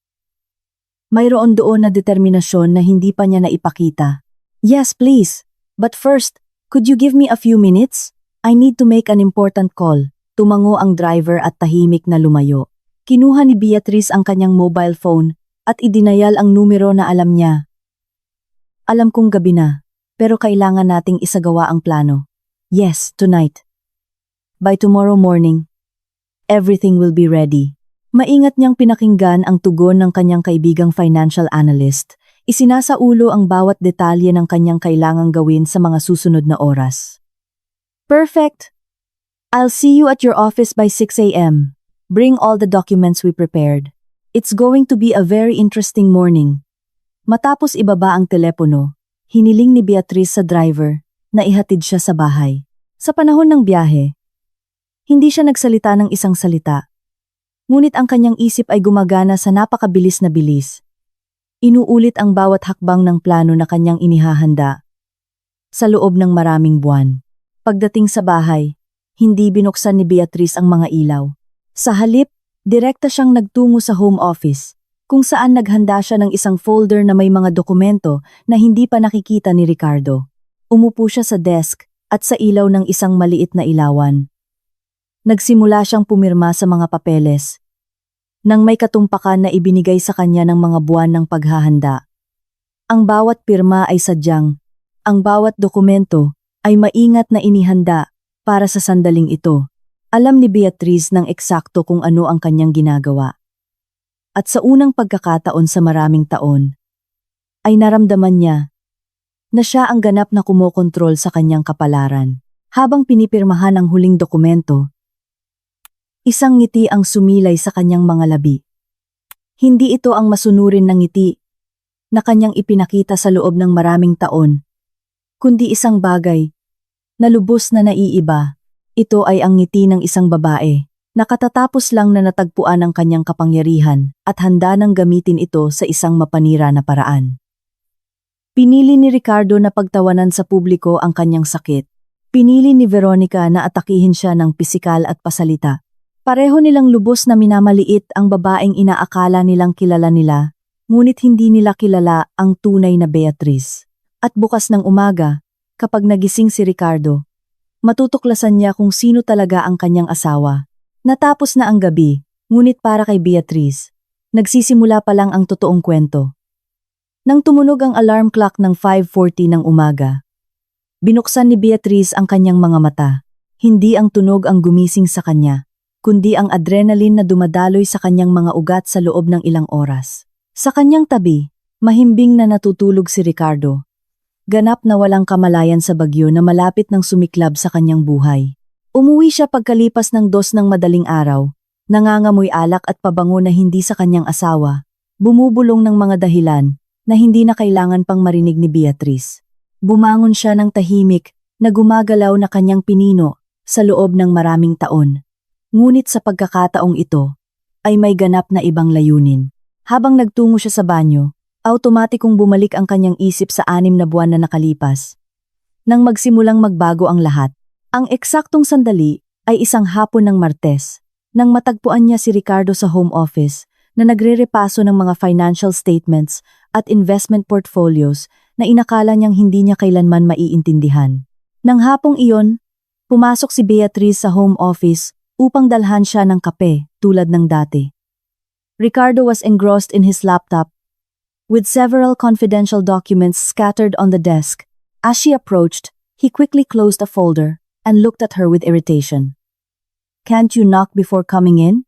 mayroon doon na determinasyon na hindi pa niya naipakita. "Yes, please. But first, could you give me a few minutes? I need to make an important call." Tumango ang driver at tahimik na lumayo. Kinuha ni Beatrice ang kanyang mobile phone at idinayal ang numero na alam niya. "Alam kong gabi na, pero kailangan nating isagawa ang plano. Yes, tonight. By tomorrow morning, everything will be ready." Maingat niyang pinakinggan ang tugon ng kanyang kaibigang financial analyst. Isinasaulo ang bawat detalye ng kanyang kailangang gawin sa mga susunod na oras. "Perfect. I'll see you at your office by 6 a.m. Bring all the documents we prepared. It's going to be a very interesting morning." Matapos ibaba ang telepono, hiniling ni Beatrice sa driver na ihatid siya sa bahay. Sa panahon ng biyahe, hindi siya nagsalita ng isang salita. Ngunit ang kanyang isip ay gumagana sa napakabilis na bilis. Inuulit ang bawat hakbang ng plano na kanyang inihahanda sa loob ng maraming buwan. Pagdating sa bahay, hindi binuksan ni Beatrice ang mga ilaw. Sa halip, direkta siyang nagtungo sa home office, kung saan naghanda siya ng isang folder na may mga dokumento na hindi pa nakikita ni Ricardo. Umupo siya sa desk at sa ilaw ng isang maliit na ilawan. Nagsimula siyang pumirma sa mga papeles, nang may katumpakan na ibinigay sa kanya ng mga buwan ng paghahanda. Ang bawat pirma ay sadyang, ang bawat dokumento ay maingat na inihanda para sa sandaling ito. Alam ni Beatrice ng eksakto kung ano ang kanyang ginagawa. At sa unang pagkakataon sa maraming taon, ay naramdaman niya na siya ang ganap na kumokontrol sa kanyang kapalaran. Habang pinipirmahan ang huling dokumento, isang ngiti ang sumilay sa kanyang mga labi. Hindi ito ang masunurin na ngiti na kanyang ipinakita sa loob ng maraming taon, kundi isang bagay na lubos na naiiba. Ito ay ang ngiti ng isang babae na katatapos lang na natagpuan ang kanyang kapangyarihan at handa nang gamitin ito sa isang mapanira na paraan. Pinili ni Ricardo na pagtawanan sa publiko ang kanyang sakit. Pinili ni Veronica na atakihin siya ng pisikal at pasalita. Pareho nilang lubos na minamaliit ang babaeng inaakala nilang kilala nila, ngunit hindi nila kilala ang tunay na Beatrice. At bukas ng umaga, kapag nagising si Ricardo, matutuklasan niya kung sino talaga ang kanyang asawa. Natapos na ang gabi, ngunit para kay Beatrice, nagsisimula pa lang ang totoong kwento. Nang tumunog ang alarm clock ng 5:40 ng umaga, binuksan ni Beatrice ang kanyang mga mata. Hindi ang tunog ang gumising sa kanya, kundi ang adrenaline na dumadaloy sa kanyang mga ugat sa loob ng ilang oras. Sa kanyang tabi, mahimbing na natutulog si Ricardo. Ganap na walang kamalayan sa bagyo na malapit ng sumiklab sa kanyang buhay. Umuwi siya pagkalipas ng 2 ng madaling araw, nangangamoy alak at pabango na hindi sa kanyang asawa, bumubulong ng mga dahilan na hindi na kailangan pang marinig ni Beatrice. Bumangon siya ng tahimik na gumagalaw na kanyang pinino sa loob ng maraming taon. Ngunit sa pagkakataong ito, ay may ganap na ibang layunin. Habang nagtungo siya sa banyo, automatikong bumalik ang kanyang isip sa 6 na buwan na nakalipas. Nang magsimulang magbago ang lahat, ang eksaktong sandali ay isang hapon ng Martes, nang matagpuan niya si Ricardo sa home office na nagre-repaso ng mga financial statements at investment portfolios na inakala niyang hindi niya kailanman maiintindihan. Nang hapong iyon, pumasok si Beatrice sa home office upang dalhan siya ng kape tulad ng dati. Ricardo was engrossed in his laptop, with several confidential documents scattered on the desk. As she approached, he quickly closed a folder and looked at her with irritation. "Can't you knock before coming in?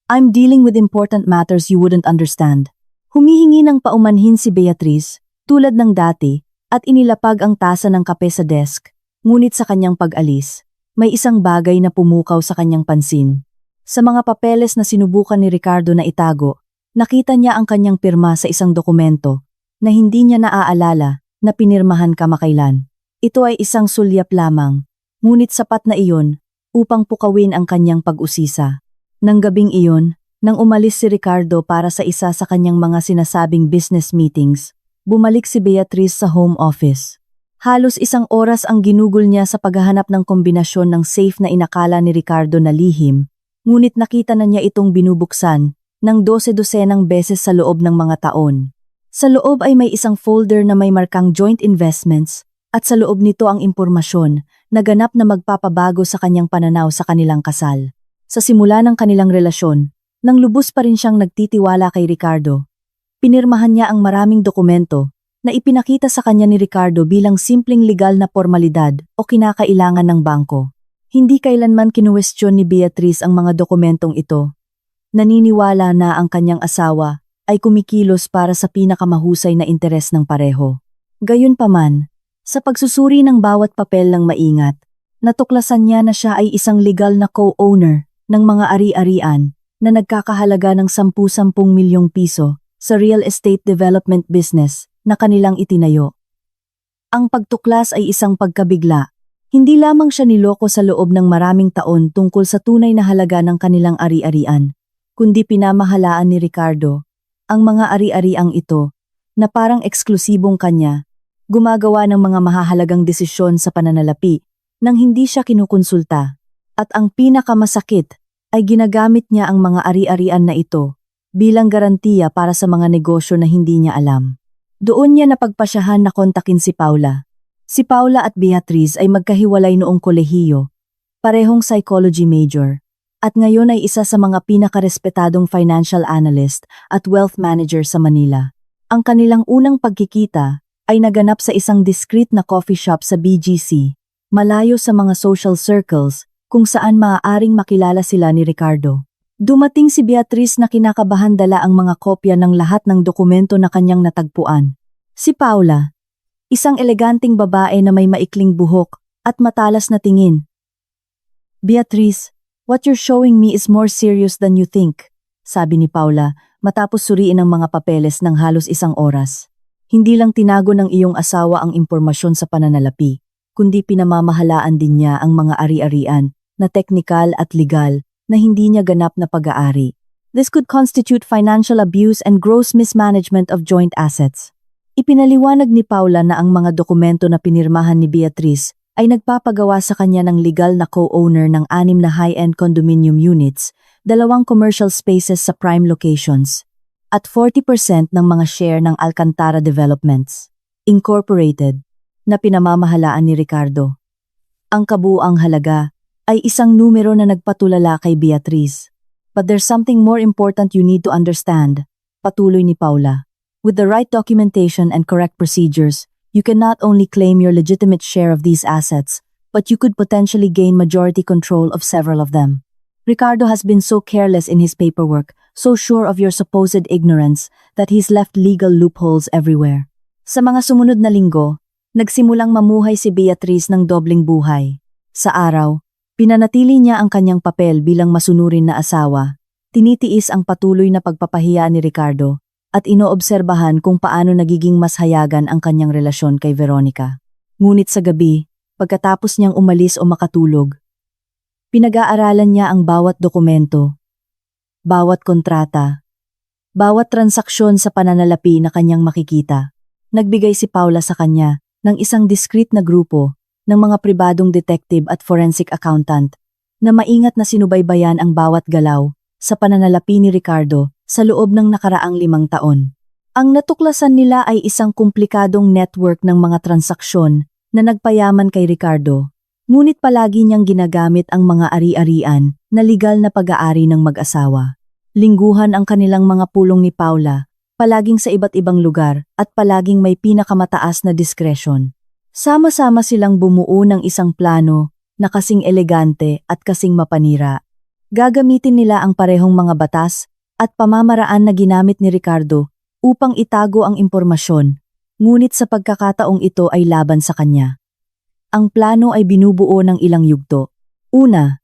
I'm dealing with important matters you wouldn't understand." Humihingi ng paumanhin si Beatrice, tulad ng dati, at inilapag ang tasa ng kape sa desk. Ngunit sa kanyang pag-alis, may isang bagay na pumukaw sa kanyang pansin. Sa mga papeles na sinubukan ni Ricardo na itago, Nakita niya ang kanyang pirma sa isang dokumento na hindi niya naaalala na pinirmahan kamakailan. Ito ay isang sulyap lamang, ngunit sapat na iyon upang pukawin ang kanyang pag-usisa. Nang gabing iyon, nang umalis si Ricardo para sa isa sa kanyang mga sinasabing business meetings, bumalik si Beatriz sa home office. Halos isang oras ang ginugol niya sa paghahanap ng kombinasyon ng safe na inakala ni Ricardo na lihim, ngunit nakita na niya itong binubuksan ng 12-dosenang beses sa loob ng mga taon. Sa loob ay may isang folder na may markang joint investments at sa loob nito ang impormasyon na ganap na magpapabago sa kanyang pananaw sa kanilang kasal. Sa simula ng kanilang relasyon, nang lubos pa rin siyang nagtitiwala kay Ricardo, pinirmahan niya ang maraming dokumento na ipinakita sa kanya ni Ricardo bilang simpleng legal na formalidad o kinakailangan ng bangko. Hindi kailanman kinuwestiyon ni Beatriz ang mga dokumentong ito. Naniniwala na ang kanyang asawa ay kumikilos para sa pinakamahusay na interes ng pareho. Gayunpaman, sa pagsusuri ng bawat papel ng maingat, natuklasan niya na siya ay isang legal na co-owner ng mga ari-arian na nagkakahalaga ng 10-10 milyong piso sa real estate development business na kanilang itinayo. Ang pagtuklas ay isang pagkabigla. Hindi lamang siya niloko sa loob ng maraming taon tungkol sa tunay na halaga ng kanilang ari-arian, kundi pinamahalaan ni Ricardo ang mga ari-ariang ito na parang eksklusibong kanya, gumagawa ng mga mahahalagang desisyon sa pananalapi nang hindi siya kinukonsulta. At ang pinakamasakit ay ginagamit niya ang mga ari-arian na ito bilang garantiya para sa mga negosyo na hindi niya alam. Doon niya napagpasyahan na kontakin si Paula. Si Paula at Beatriz ay magkahiwalay noong kolehiyo, parehong psychology major, at ngayon ay isa sa mga pinakarespetadong financial analyst at wealth manager sa Manila. Ang kanilang unang pagkikita ay naganap sa isang discreet na coffee shop sa BGC, malayo sa mga social circles kung saan maaaring makilala sila ni Ricardo. Dumating si Beatriz na kinakabahan dala ang mga kopya ng lahat ng dokumento na kanyang natagpuan. Si Paula, isang eleganteng babae na may maikling buhok at matalas na tingin. "Beatriz, what you're showing me is more serious than you think," sabi ni Paula matapos suriin ang mga papeles ng halos isang oras. Hindi lang tinago ng iyong asawa ang impormasyon sa pananalapi, kundi pinamamahalaan din niya ang mga ari-arian na teknikal at legal na hindi niya ganap na pag-aari. This could constitute financial abuse and gross mismanagement of joint assets. Ipinaliwanag ni Paula na ang mga dokumento na pinirmahan ni Beatriz ay nagpapagawa sa kanya ng legal na co-owner ng 6 na high-end condominium units, 2 commercial spaces sa prime locations, at 40% ng mga share ng Alcantara Developments, Incorporated, na pinamamahalaan ni Ricardo. Ang kabuuang halaga ay isang numero na nagpatulala kay Beatriz. But there's something more important you need to understand, patuloy ni Paula. With the right documentation and correct procedures, you can not only claim your legitimate share of these assets, but you could potentially gain majority control of several of them. Ricardo has been so careless in his paperwork, so sure of your supposed ignorance, that he's left legal loopholes everywhere. Sa mga sumunod na linggo, nagsimulang mamuhay si Beatriz ng dobling buhay. Sa araw, pinanatili niya ang kanyang papel bilang masunurin na asawa, tinitiis ang patuloy na pagpapahiya ni Ricardo, at inoobserbahan kung paano nagiging mas hayagan ang kanyang relasyon kay Veronica. Ngunit sa gabi, pagkatapos niyang umalis o makatulog, pinag-aaralan niya ang bawat dokumento, bawat kontrata, bawat transaksyon sa pananalapi na kanyang makikita. Nagbigay si Paula sa kanya ng isang discreet na grupo ng mga pribadong detective at forensic accountant na maingat na sinubaybayan ang bawat galaw sa pananalapi ni Ricardo sa loob ng nakaraang 5 taon. Ang natuklasan nila ay isang komplikadong network ng mga transaksyon na nagpayaman kay Ricardo, ngunit palagi niyang ginagamit ang mga ari-arian na legal na pag-aari ng mag-asawa. Lingguhan ang kanilang mga pulong ni Paula, palaging sa iba't ibang lugar at palaging may pinakamataas na diskresyon. Sama-sama silang bumuo ng isang plano na kasing elegante at kasing mapanira. Gagamitin nila ang parehong mga batas at pamamaraan na ginamit ni Ricardo upang itago ang impormasyon, ngunit sa pagkakataong ito ay laban sa kanya. Ang plano ay binubuo ng ilang yugto. Una,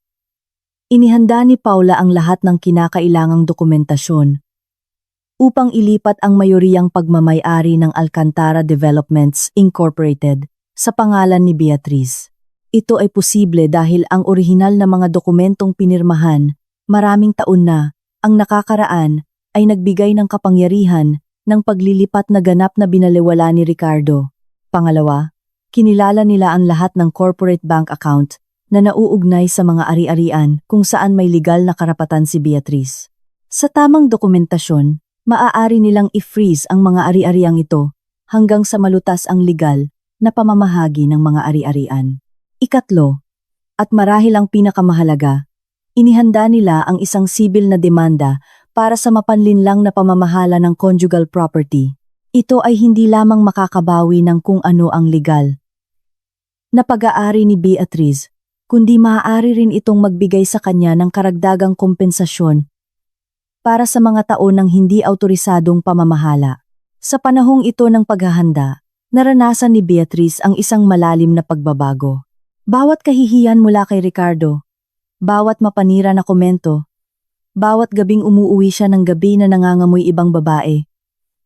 inihanda ni Paula ang lahat ng kinakailangang dokumentasyon upang ilipat ang mayoriyang pagmamay-ari ng Alcantara Developments Incorporated sa pangalan ni Beatriz. Ito ay posible dahil ang orihinal na mga dokumentong pinirmahan, maraming taon na, ang nakakaraan, ay nagbigay ng kapangyarihan ng paglilipat na ganap na binaliwala ni Ricardo. Pangalawa, kinilala nila ang lahat ng corporate bank account na nauugnay sa mga ari-arian kung saan may legal na karapatan si Beatriz. Sa tamang dokumentasyon, maaari nilang i-freeze ang mga ari-ariang ito hanggang sa malutas ang legal na pamamahagi ng mga ari-arian. Ikatlo, at marahil ang pinakamahalaga, inihanda nila ang isang sibil na demanda para sa mapanlinlang na pamamahala ng conjugal property. Ito ay hindi lamang makakabawi ng kung ano ang legal na pag-aari ni Beatriz, kundi maaari rin itong magbigay sa kanya ng karagdagang kompensasyon para sa mga taon ng hindi autorisadong pamamahala. Sa panahong ito ng paghahanda, naranasan ni Beatriz ang isang malalim na pagbabago. Bawat kahihiyan mula kay Ricardo, bawat mapanira na komento, bawat gabing umuuwi siya ng gabi na nangangamoy ibang babae,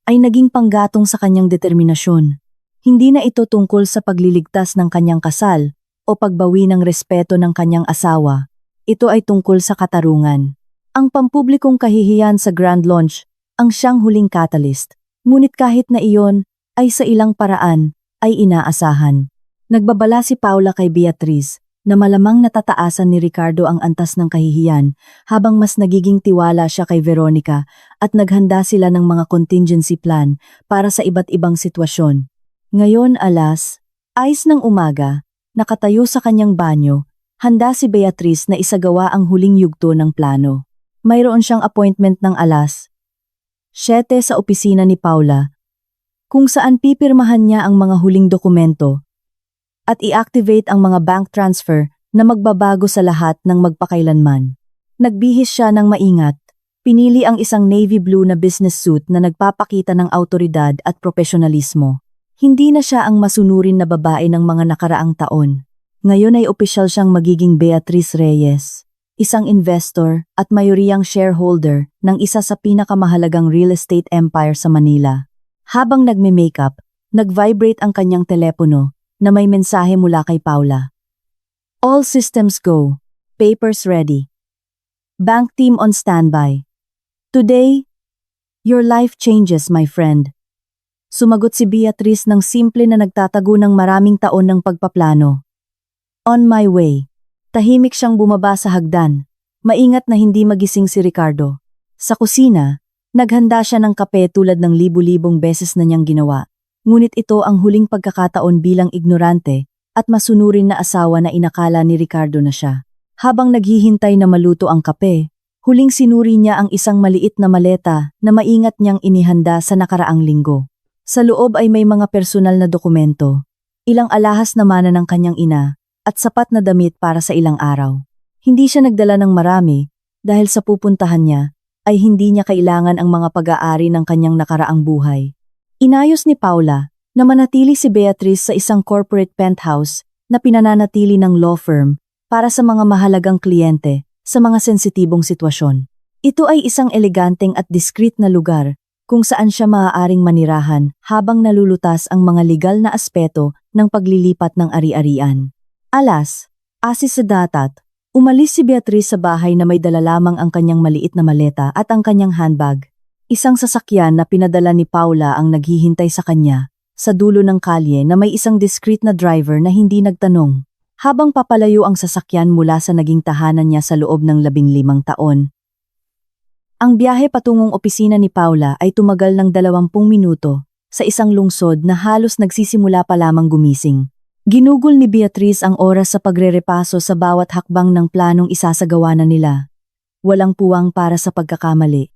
ay naging panggatong sa kanyang determinasyon. Hindi na ito tungkol sa pagliligtas ng kanyang kasal o pagbawi ng respeto ng kanyang asawa. Ito ay tungkol sa katarungan. Ang pampublikong kahihiyan sa Grand Launch ang siyang huling catalyst, ngunit kahit na iyon ay sa ilang paraan ay inaasahan. Nagbabala si Paula kay Beatriz na malamang natataasan ni Ricardo ang antas ng kahihiyan habang mas nagiging tiwala siya kay Veronica at naghanda sila ng mga contingency plan para sa iba't ibang sitwasyon. Ngayon ayos ng umaga, nakatayo sa kanyang banyo, handa si Beatriz na isagawa ang huling yugto ng plano. Mayroon siyang appointment ng 7 sa opisina ni Paula, kung saan pipirmahan niya ang mga huling dokumento at i-activate ang mga bank transfer na magbabago sa lahat ng magpakailanman. Nagbihis siya ng maingat, pinili ang isang navy blue na business suit na nagpapakita ng autoridad at profesionalismo. Hindi na siya ang masunurin na babae ng mga nakaraang taon. Ngayon ay opisyal siyang magiging Beatriz Reyes, isang investor at mayoriyang shareholder ng isa sa pinakamahalagang real estate empire sa Manila. Habang nagme-makeup, nag-vibrate ang kanyang telepono na may mensahe mula kay Paula. All systems go. Papers ready. Bank team on standby. Today, your life changes, my friend. Sumagot si Beatriz ng simple na nagtatago ng maraming taon ng pagpaplano. On my way. Tahimik siyang bumaba sa hagdan. Maingat na hindi magising si Ricardo. Sa kusina, naghanda siya ng kape tulad ng libu-libong beses na niyang ginawa. Ngunit ito ang huling pagkakataon bilang ignorante at masunurin na asawa na inakala ni Ricardo na siya. Habang naghihintay na maluto ang kape, huling sinuri niya ang isang maliit na maleta na maingat niyang inihanda sa nakaraang linggo. Sa loob ay may mga personal na dokumento, ilang alahas na mana ng kanyang ina, at sapat na damit para sa ilang araw. Hindi siya nagdala ng marami dahil sa pupuntahan niya ay hindi niya kailangan ang mga pag-aari ng kanyang nakaraang buhay. Inayos ni Paula na manatili si Beatriz sa isang corporate penthouse na pinananatili ng law firm para sa mga mahalagang kliyente sa mga sensitibong sitwasyon. Ito ay isang eleganteng at discreet na lugar kung saan siya maaaring manirahan habang nalulutas ang mga legal na aspeto ng paglilipat ng ari-arian. Asis sa datat, umalis si Beatriz sa bahay na may dala lamang ang kanyang maliit na maleta at ang kanyang handbag. Isang sasakyan na pinadala ni Paula ang naghihintay sa kanya, sa dulo ng kalye na may isang discreet na driver na hindi nagtanong. Habang papalayo ang sasakyan mula sa naging tahanan niya sa loob ng 15 taon. Ang biyahe patungong opisina ni Paula ay tumagal ng 20 minuto sa isang lungsod na halos nagsisimula pa lamang gumising. Ginugol ni Beatriz ang oras sa pagrerepaso sa bawat hakbang ng planong isasagawa na nila. Walang puwang para sa pagkakamali.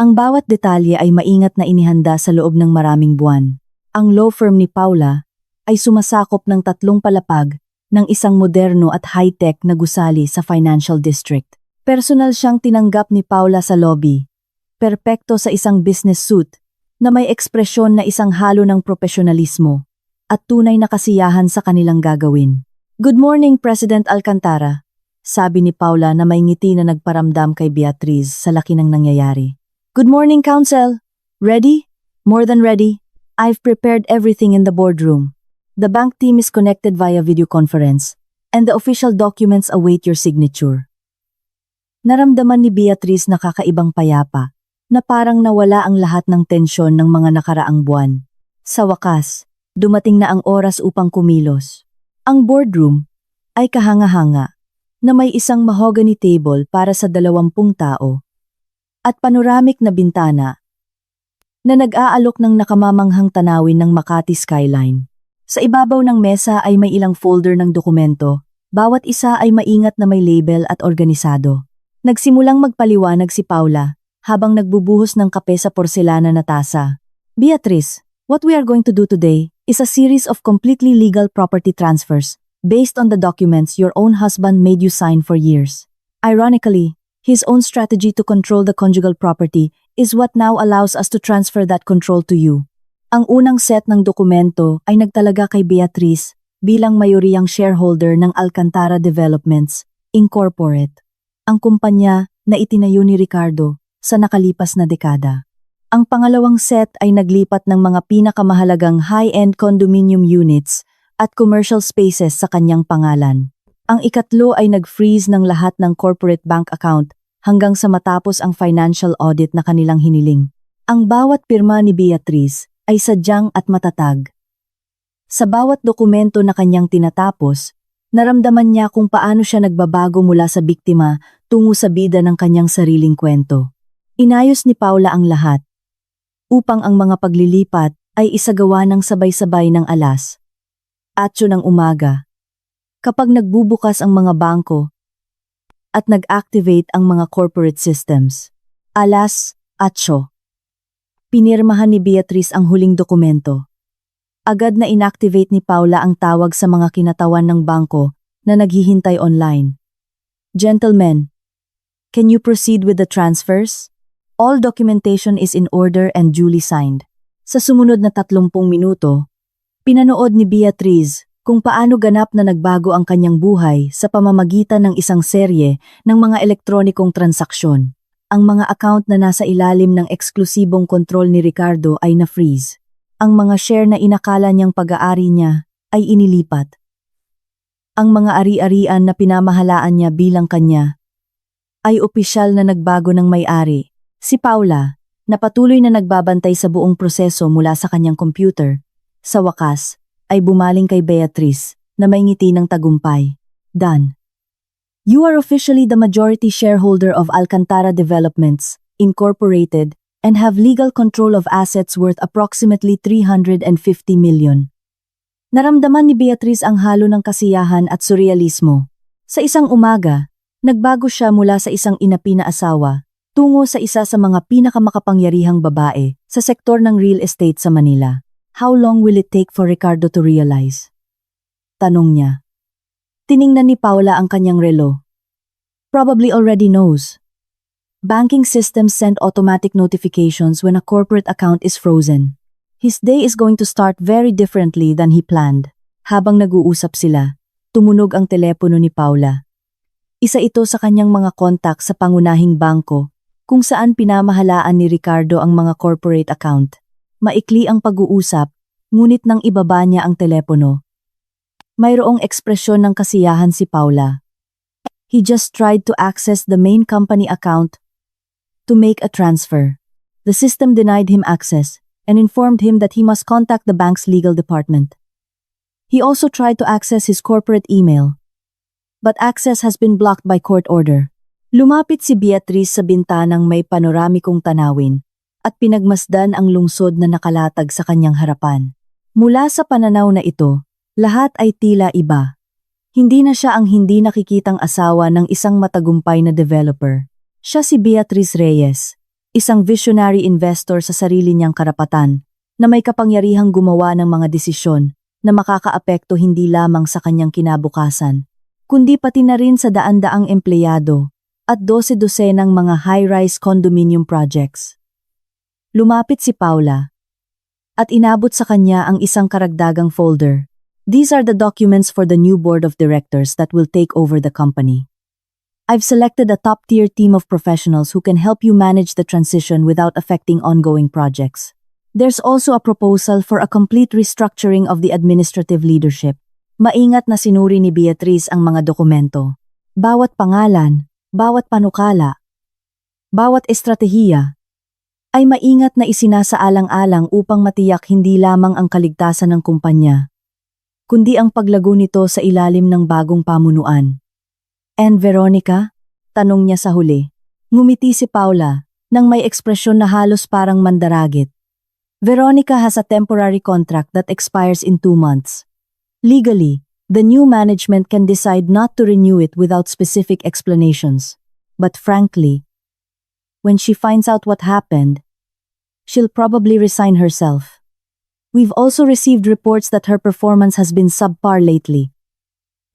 Ang bawat detalye ay maingat na inihanda sa loob ng maraming buwan. Ang law firm ni Paula ay sumasakop ng 3 palapag ng isang moderno at high-tech na gusali sa financial district. Personal siyang tinanggap ni Paula sa lobby. Perpekto sa isang business suit na may ekspresyon na isang halo ng profesionalismo at tunay na kasiyahan sa kanilang gagawin. Good morning, President Alcantara, sabi ni Paula na may ngiti na nagparamdam kay Beatriz sa laki ng nangyayari. Good morning, Council. Ready? More than ready. I've prepared everything in the boardroom. The bank team is connected via video conference, and the official documents await your signature. Naramdaman ni Beatrice na kakaibang payapa, na parang nawala ang lahat ng tensyon ng mga nakaraang buwan. Sa wakas, dumating na ang oras upang kumilos. Ang boardroom ay kahanga-hanga, na may isang mahogany table para sa 20 tao, at panoramic na bintana na nag-aalok ng nakamamanghang tanawin ng Makati skyline. Sa ibabaw ng mesa ay may ilang folder ng dokumento, bawat isa ay maingat na may label at organisado. Nagsimulang magpaliwanag si Paula habang nagbubuhos ng kape sa porselana na tasa. Beatrice, what we are going to do today is a series of completely legal property transfers based on the documents your own husband made you sign for years. Ironically, his own strategy to control the conjugal property is what now allows us to transfer that control to you. Ang unang set ng dokumento ay nagtalaga kay Beatrice bilang mayoriyang shareholder ng Alcantara Developments, Incorporate, ang kumpanya na itinayo ni Ricardo sa nakalipas na dekada. Ang pangalawang set ay naglipat ng mga pinakamahalagang high-end condominium units at commercial spaces sa kanyang pangalan. Ang ikatlo ay nag-freeze ng lahat ng corporate bank account hanggang sa matapos ang financial audit na kanilang hiniling. Ang bawat pirma ni Beatrice ay sadyang at matatag. Sa bawat dokumento na kanyang tinatapos, naramdaman niya kung paano siya nagbabago mula sa biktima tungo sa bida ng kanyang sariling kwento. Inayos ni Paula ang lahat, upang ang mga paglilipat ay isagawa ng sabay-sabay ng alas. Atyo ng umaga, kapag nagbubukas ang mga bangko at nag-activate ang mga corporate systems. Alas, atyo. Pinirmahan ni Beatrice ang huling dokumento. Agad na inactivate ni Paula ang tawag sa mga kinatawan ng bangko na naghihintay online. Gentlemen, can you proceed with the transfers? All documentation is in order and duly signed. Sa sumunod na 30 minuto, pinanood ni Beatrice kung paano ganap na nagbago ang kanyang buhay sa pamamagitan ng isang serye ng mga elektronikong transaksyon. Ang mga account na nasa ilalim ng eksklusibong kontrol ni Ricardo ay na-freeze. Ang mga share na inakala niyang pag-aari niya ay inilipat. Ang mga ari-arian na pinamahalaan niya bilang kanya ay opisyal na nagbago ng may-ari. Si Paula, na patuloy na nagbabantay sa buong proseso mula sa kanyang computer, sa wakas, ay bumaling kay Beatrice na may ngiti ng tagumpay. Done. You are officially the majority shareholder of Alcantara Developments, Incorporated, and have legal control of assets worth approximately 350 million. Naramdaman ni Beatrice ang halo ng kasiyahan at surrealismo. Sa isang umaga, nagbago siya mula sa isang inapi na asawa tungo sa isa sa mga pinakamakapangyarihang babae sa sektor ng real estate sa Manila. How long will it take for Ricardo to realize? Tanong niya. Tiningnan ni Paula ang kanyang relo. Probably already knows. Banking systems send automatic notifications when a corporate account is frozen. His day is going to start very differently than he planned. Habang nag-uusap sila, tumunog ang telepono ni Paula. Isa ito sa kanyang mga kontak sa pangunahing bangko, kung saan pinamahalaan ni Ricardo ang mga corporate account. Maikli ang pag-uusap, ngunit nang ibaba niya ang telepono, mayroong ekspresyon ng kasiyahan si Paula. He just tried to access the main company account to make a transfer. The system denied him access and informed him that he must contact the bank's legal department. He also tried to access his corporate email, but access has been blocked by court order. Lumapit si Beatrice sa bintanang may panoramikong tanawin at pinagmasdan ang lungsod na nakalatag sa kanyang harapan. Mula sa pananaw na ito, lahat ay tila iba. Hindi na siya ang hindi nakikitang asawa ng isang matagumpay na developer. Siya si Beatrice Reyes, isang visionary investor sa sarili niyang karapatan, na may kapangyarihang gumawa ng mga desisyon na makakaapekto hindi lamang sa kanyang kinabukasan, kundi pati na rin sa daan-daang empleyado at 12-dosenang mga high-rise condominium projects. Lumapit si Paula at inabot sa kanya ang isang karagdagang folder. These are the documents for the new board of directors that will take over the company. I've selected a top-tier team of professionals who can help you manage the transition without affecting ongoing projects. There's also a proposal for a complete restructuring of the administrative leadership. Maingat na sinuri ni Beatriz ang mga dokumento. Bawat pangalan, bawat panukala, bawat estratehiya, ay maingat na isinasaalang-alang upang matiyak hindi lamang ang kaligtasan ng kumpanya, kundi ang paglago nito sa ilalim ng bagong pamunuan. And Veronica? Tanong niya sa huli. Ngumiti si Paula, nang may ekspresyon na halos parang mandaragit. Veronica has a temporary contract that expires in 2 months. Legally, the new management can decide not to renew it without specific explanations. But frankly, when she finds out what happened, she'll probably resign herself. We've also received reports that her performance has been subpar lately,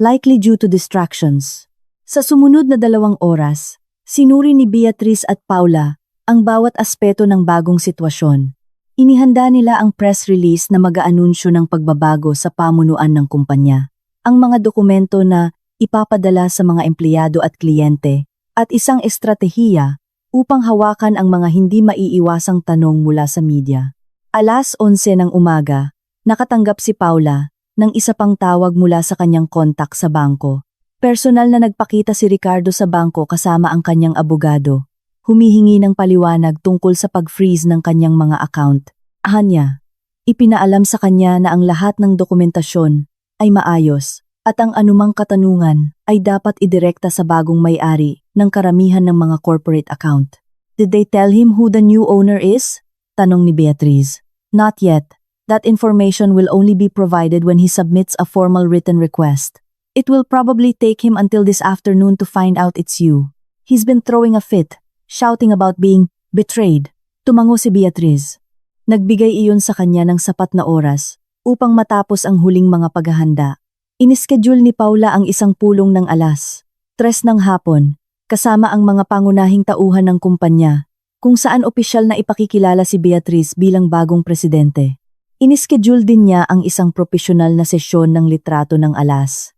likely due to distractions. Sa sumunod na 2 oras, sinuri ni Beatriz at Paula ang bawat aspeto ng bagong sitwasyon. Inihanda nila ang press release na mag-aanunsyo ng pagbabago sa pamunuan ng kumpanya, ang mga dokumento na ipapadala sa mga empleyado at kliyente, at isang estratehiya upang hawakan ang mga hindi maiiwasang tanong mula sa media. 11:00 ng umaga, nakatanggap si Paula ng isa pang tawag mula sa kanyang kontak sa bangko. Personal na nagpakita si Ricardo sa bangko kasama ang kanyang abogado, humihingi ng paliwanag tungkol sa pag-freeze ng kanyang mga account. Niya, ipinaalam sa kanya na ang lahat ng dokumentasyon ay maayos at ang anumang katanungan ay dapat idirekta sa bagong may-ari ng karamihan ng mga corporate account. Did they tell him who the new owner is? Tanong ni Beatriz. Not yet. That information will only be provided when he submits a formal written request. It will probably take him until this afternoon to find out it's you. He's been throwing a fit, shouting about being betrayed. Tumango si Beatriz. Nagbigay iyon sa kanya ng sapat na oras upang matapos ang huling mga paghahanda. Inischedule ni Paula ang isang pulong ng 3:00 ng hapon, kasama ang mga pangunahing tauhan ng kumpanya, kung saan opisyal na ipakikilala si Beatriz bilang bagong presidente. Inischedule din niya ang isang profesional na sesyon ng litrato ng 4:00,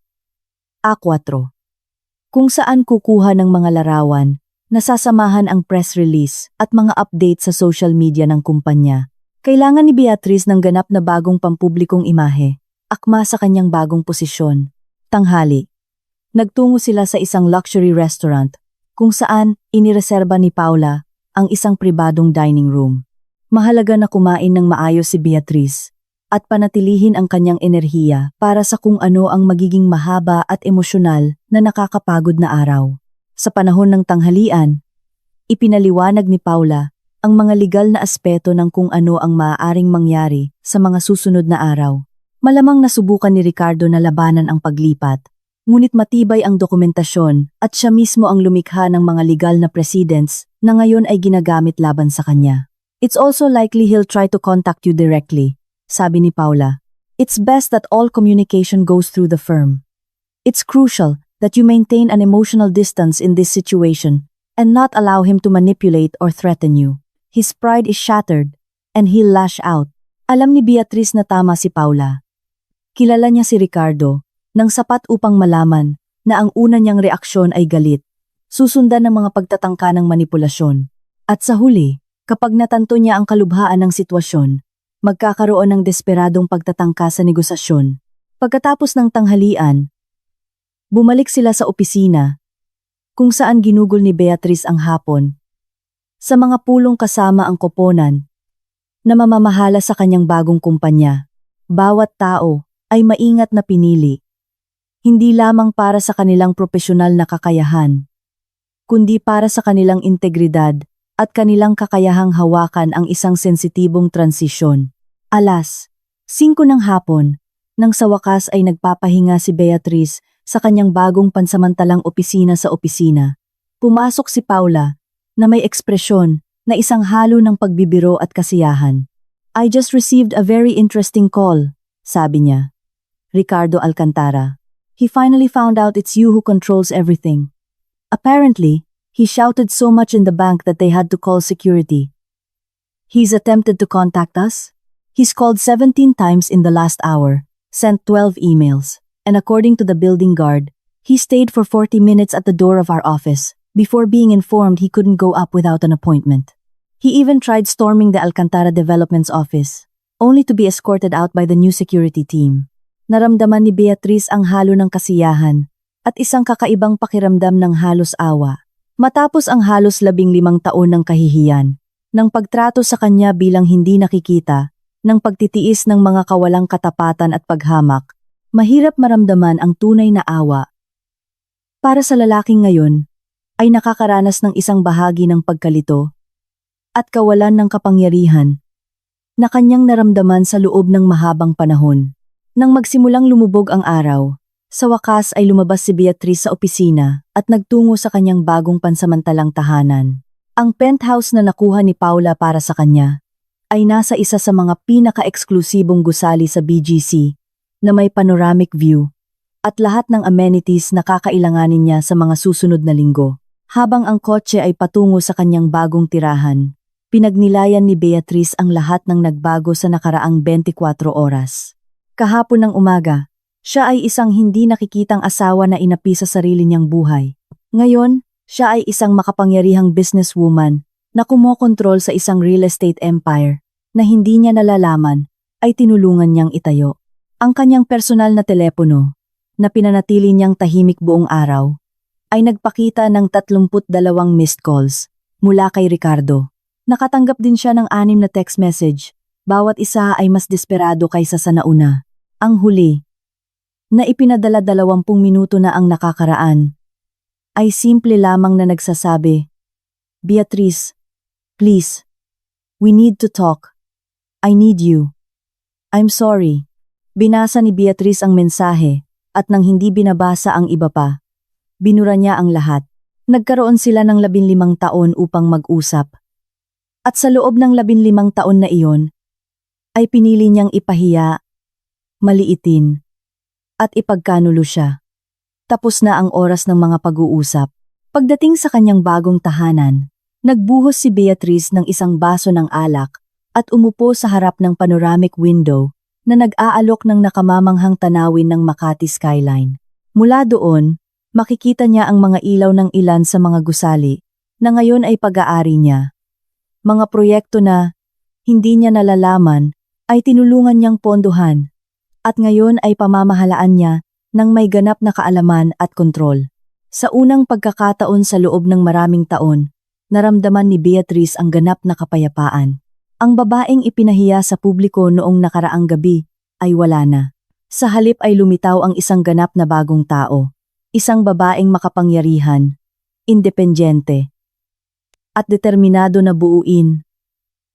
kung saan kukuha ng mga larawan, nasasamahan ang press release at mga update sa social media ng kumpanya. Kailangan ni Beatriz ng ganap na bagong pampublikong imahe, akma sa kanyang bagong posisyon. Tanghali, nagtungo sila sa isang luxury restaurant, kung saan inireserba ni Paula ang isang pribadong dining room. Mahalaga na kumain ng maayos si Beatriz at panatilihin ang kanyang enerhiya para sa kung ano ang magiging mahaba at emosyonal na nakakapagod na araw. Sa panahon ng tanghalian, ipinaliwanag ni Paula ang mga legal na aspeto ng kung ano ang maaaring mangyari sa mga susunod na araw. Malamang nasubukan ni Ricardo na labanan ang paglipat, ngunit matibay ang dokumentasyon at siya mismo ang lumikha ng mga legal na precedents na ngayon ay ginagamit laban sa kanya. It's also likely he'll try to contact you directly, sabi ni Paula. It's best that all communication goes through the firm. It's crucial that you maintain an emotional distance in this situation and not allow him to manipulate or threaten you. His pride is shattered and he'll lash out. Alam ni Beatriz na tama si Paula. Kilala niya si Ricardo nang sapat upang malaman na ang una niyang reaksyon ay galit, susundan ng mga pagtatangka ng manipulasyon. At sa huli, kapag natanto niya ang kalubhaan ng sitwasyon, magkakaroon ng desperadong pagtatangka sa negosasyon. Pagkatapos ng tanghalian, bumalik sila sa opisina, kung saan ginugol ni Beatriz ang hapon, sa mga pulong kasama ang koponan, na mamamahala sa kanyang bagong kumpanya. Bawat tao ay maingat na pinili, hindi lamang para sa kanilang profesional na kakayahan, kundi para sa kanilang integridad at kanilang kakayahang hawakan ang isang sensitibong transisyon. 5:00 ng hapon, nang sa wakas ay nagpapahinga si Beatriz sa kanyang bagong pansamantalang opisina sa opisina. Pumasok si Paula na may ekspresyon na isang halo ng pagbibiro at kasiyahan. I just received a very interesting call, sabi niya. Ricardo Alcantara. He finally found out it's you who controls everything. Apparently, he shouted so much in the bank that they had to call security. He's attempted to contact us. He's called 17 times in the last hour, sent 12 emails, and according to the building guard, He stayed for 40 minutes at the door of our office, before being informed he couldn't go up without an appointment. He even tried storming the Alcantara Development's office, only to be escorted out by the new security team. Naramdaman ni Beatriz ang halo ng kasiyahan, at isang kakaibang pakiramdam ng halos awa. Matapos ang halos 15 taon ng kahihiyan, ng pagtrato sa kanya bilang hindi nakikita, ng pagtitiis ng mga kawalang katapatan at paghamak, mahirap maramdaman ang tunay na awa. Para sa lalaking ngayon, ay nakakaranas ng isang bahagi ng pagkalito at kawalan ng kapangyarihan na kanyang naramdaman sa loob ng mahabang panahon. Nang magsimulang lumubog ang araw, sa wakas ay lumabas si Beatriz sa opisina at nagtungo sa kanyang bagong pansamantalang tahanan. Ang penthouse na nakuha ni Paula para sa kanya ay nasa isa sa mga pinaka-eksklusibong gusali sa BGC na may panoramic view at lahat ng amenities na kakailanganin niya sa mga susunod na linggo. Habang ang kotse ay patungo sa kanyang bagong tirahan, pinagnilayan ni Beatriz ang lahat ng nagbago sa nakaraang 24 oras. Kahapon ng umaga, siya ay isang hindi nakikitang asawa na inapi sa sarili niyang buhay. Ngayon, siya ay isang makapangyarihang businesswoman na kumokontrol sa isang real estate empire na hindi niya nalalaman ay tinulungan niyang itayo. Ang kanyang personal na telepono, na pinanatili niyang tahimik buong araw, ay nagpakita ng 32 missed calls mula kay Ricardo. Nakatanggap din siya ng 6 na text message, bawat isa ay mas desperado kaysa sa nauna. Ang huli, na ipinadala 20 minuto na ang nakakaraan, ay simple lamang na nagsasabi, "Beatriz, please, we need to talk. I need you. I'm sorry." Binasa ni Beatriz ang mensahe at nang hindi binabasa ang iba pa, binura niya ang lahat. Nagkaroon sila ng 15 taon upang mag-usap. At sa loob ng 15 taon na iyon, ay pinili niyang ipahiya, maliitin, at ipagkanulo siya. Tapos na ang oras ng mga pag-uusap. Pagdating sa kanyang bagong tahanan, nagbuhos si Beatriz ng isang baso ng alak at umupo sa harap ng panoramic window na nag-aalok ng nakamamanghang tanawin ng Makati skyline. Mula doon, makikita niya ang mga ilaw ng ilan sa mga gusali na ngayon ay pag-aari niya. Mga proyekto na hindi niya nalalaman ay tinulungan niyang pondohan at ngayon ay pamamahalaan niya ng may ganap na kaalaman at kontrol. Sa unang pagkakataon sa loob ng maraming taon, naramdaman ni Beatriz ang ganap na kapayapaan. Ang babaeng ipinahiya sa publiko noong nakaraang gabi ay wala na. Sa halip ay lumitaw ang isang ganap na bagong tao, isang babaeng makapangyarihan, independyente, at determinado na buuin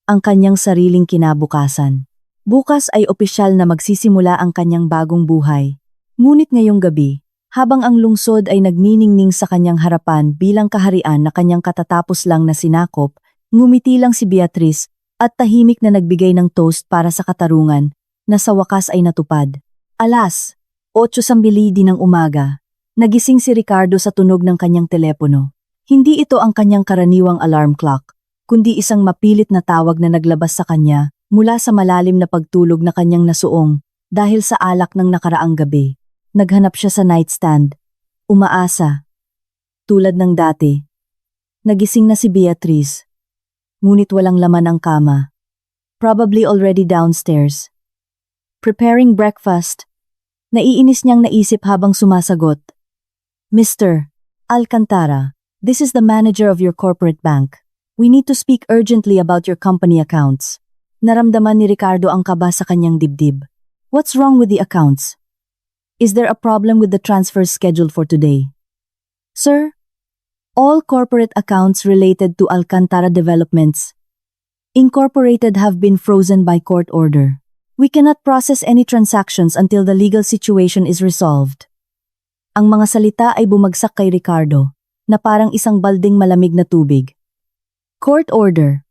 ang kanyang sariling kinabukasan. Bukas ay opisyal na magsisimula ang kanyang bagong buhay. Ngunit ngayong gabi, habang ang lungsod ay nagniningning sa kanyang harapan bilang kaharian na kanyang katatapos lang na sinakop, ngumiti lang si Beatriz at tahimik na nagbigay ng toast para sa katarungan na sa wakas ay natupad. Alas, 8:10 ng umaga, nagising si Ricardo sa tunog ng kanyang telepono. Hindi ito ang kanyang karaniwang alarm clock, kundi isang mapilit na tawag na naglabas sa kanya mula sa malalim na pagtulog na kanyang nasuong dahil sa alak ng nakaraang gabi. Naghanap siya sa nightstand, umaasa. Tulad ng dati, nagising na si Beatriz, ngunit walang laman ang kama. Probably already downstairs. Preparing breakfast. Naiinis niyang naisip habang sumasagot. "Mr. Alcantara, this is the manager of your corporate bank. We need to speak urgently about your company accounts." Naramdaman ni Ricardo ang kaba sa kanyang dibdib. "What's wrong with the accounts? Is there a problem with the transfers scheduled for today?" "Sir, all corporate accounts related to Alcantara Developments Incorporated have been frozen by court order. We cannot process any transactions until the legal situation is resolved." Ang mga salita ay bumagsak kay Ricardo, na parang isang balding malamig na tubig. "Court order?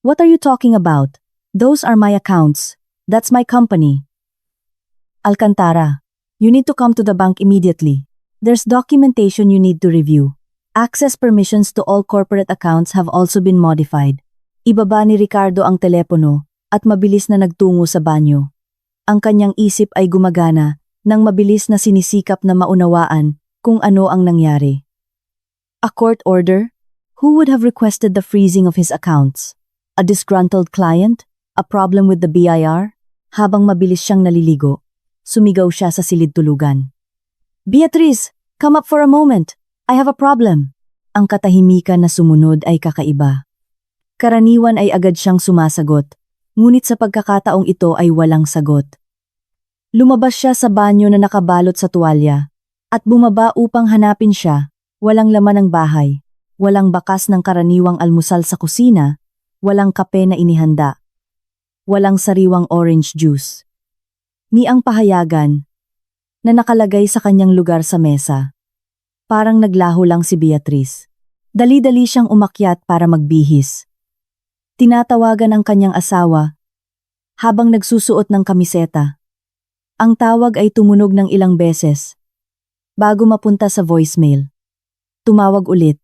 What are you talking about? Those are my accounts. That's my company." "Alcantara, you need to come to the bank immediately. There's documentation you need to review. Access permissions to all corporate accounts have also been modified." Ibaba ni Ricardo ang telepono at mabilis na nagtungo sa banyo. Ang kanyang isip ay gumagana nang mabilis na sinisikap na maunawaan kung ano ang nangyari. A court order? Who would have requested the freezing of his accounts? A disgruntled client? A problem with the BIR? Habang mabilis siyang naliligo, sumigaw siya sa silid-tulugan. Beatrice, come up for a moment. I have a problem. Ang katahimikan na sumunod ay kakaiba. Karaniwan ay agad siyang sumasagot, ngunit sa pagkakataong ito ay walang sagot. Lumabas siya sa banyo na nakabalot sa tuwalya, at bumaba upang hanapin siya. Walang laman ng bahay, walang bakas ng karaniwang almusal sa kusina, walang kape na inihanda, walang sariwang orange juice. Ni ang pahayagan na nakalagay sa kanyang lugar sa mesa. Parang naglaho lang si Beatrice. Dali-dali siyang umakyat para magbihis. Tinatawagan ang kanyang asawa habang nagsusuot ng kamiseta. Ang tawag ay tumunog ng ilang beses bago mapunta sa voicemail. Tumawag ulit.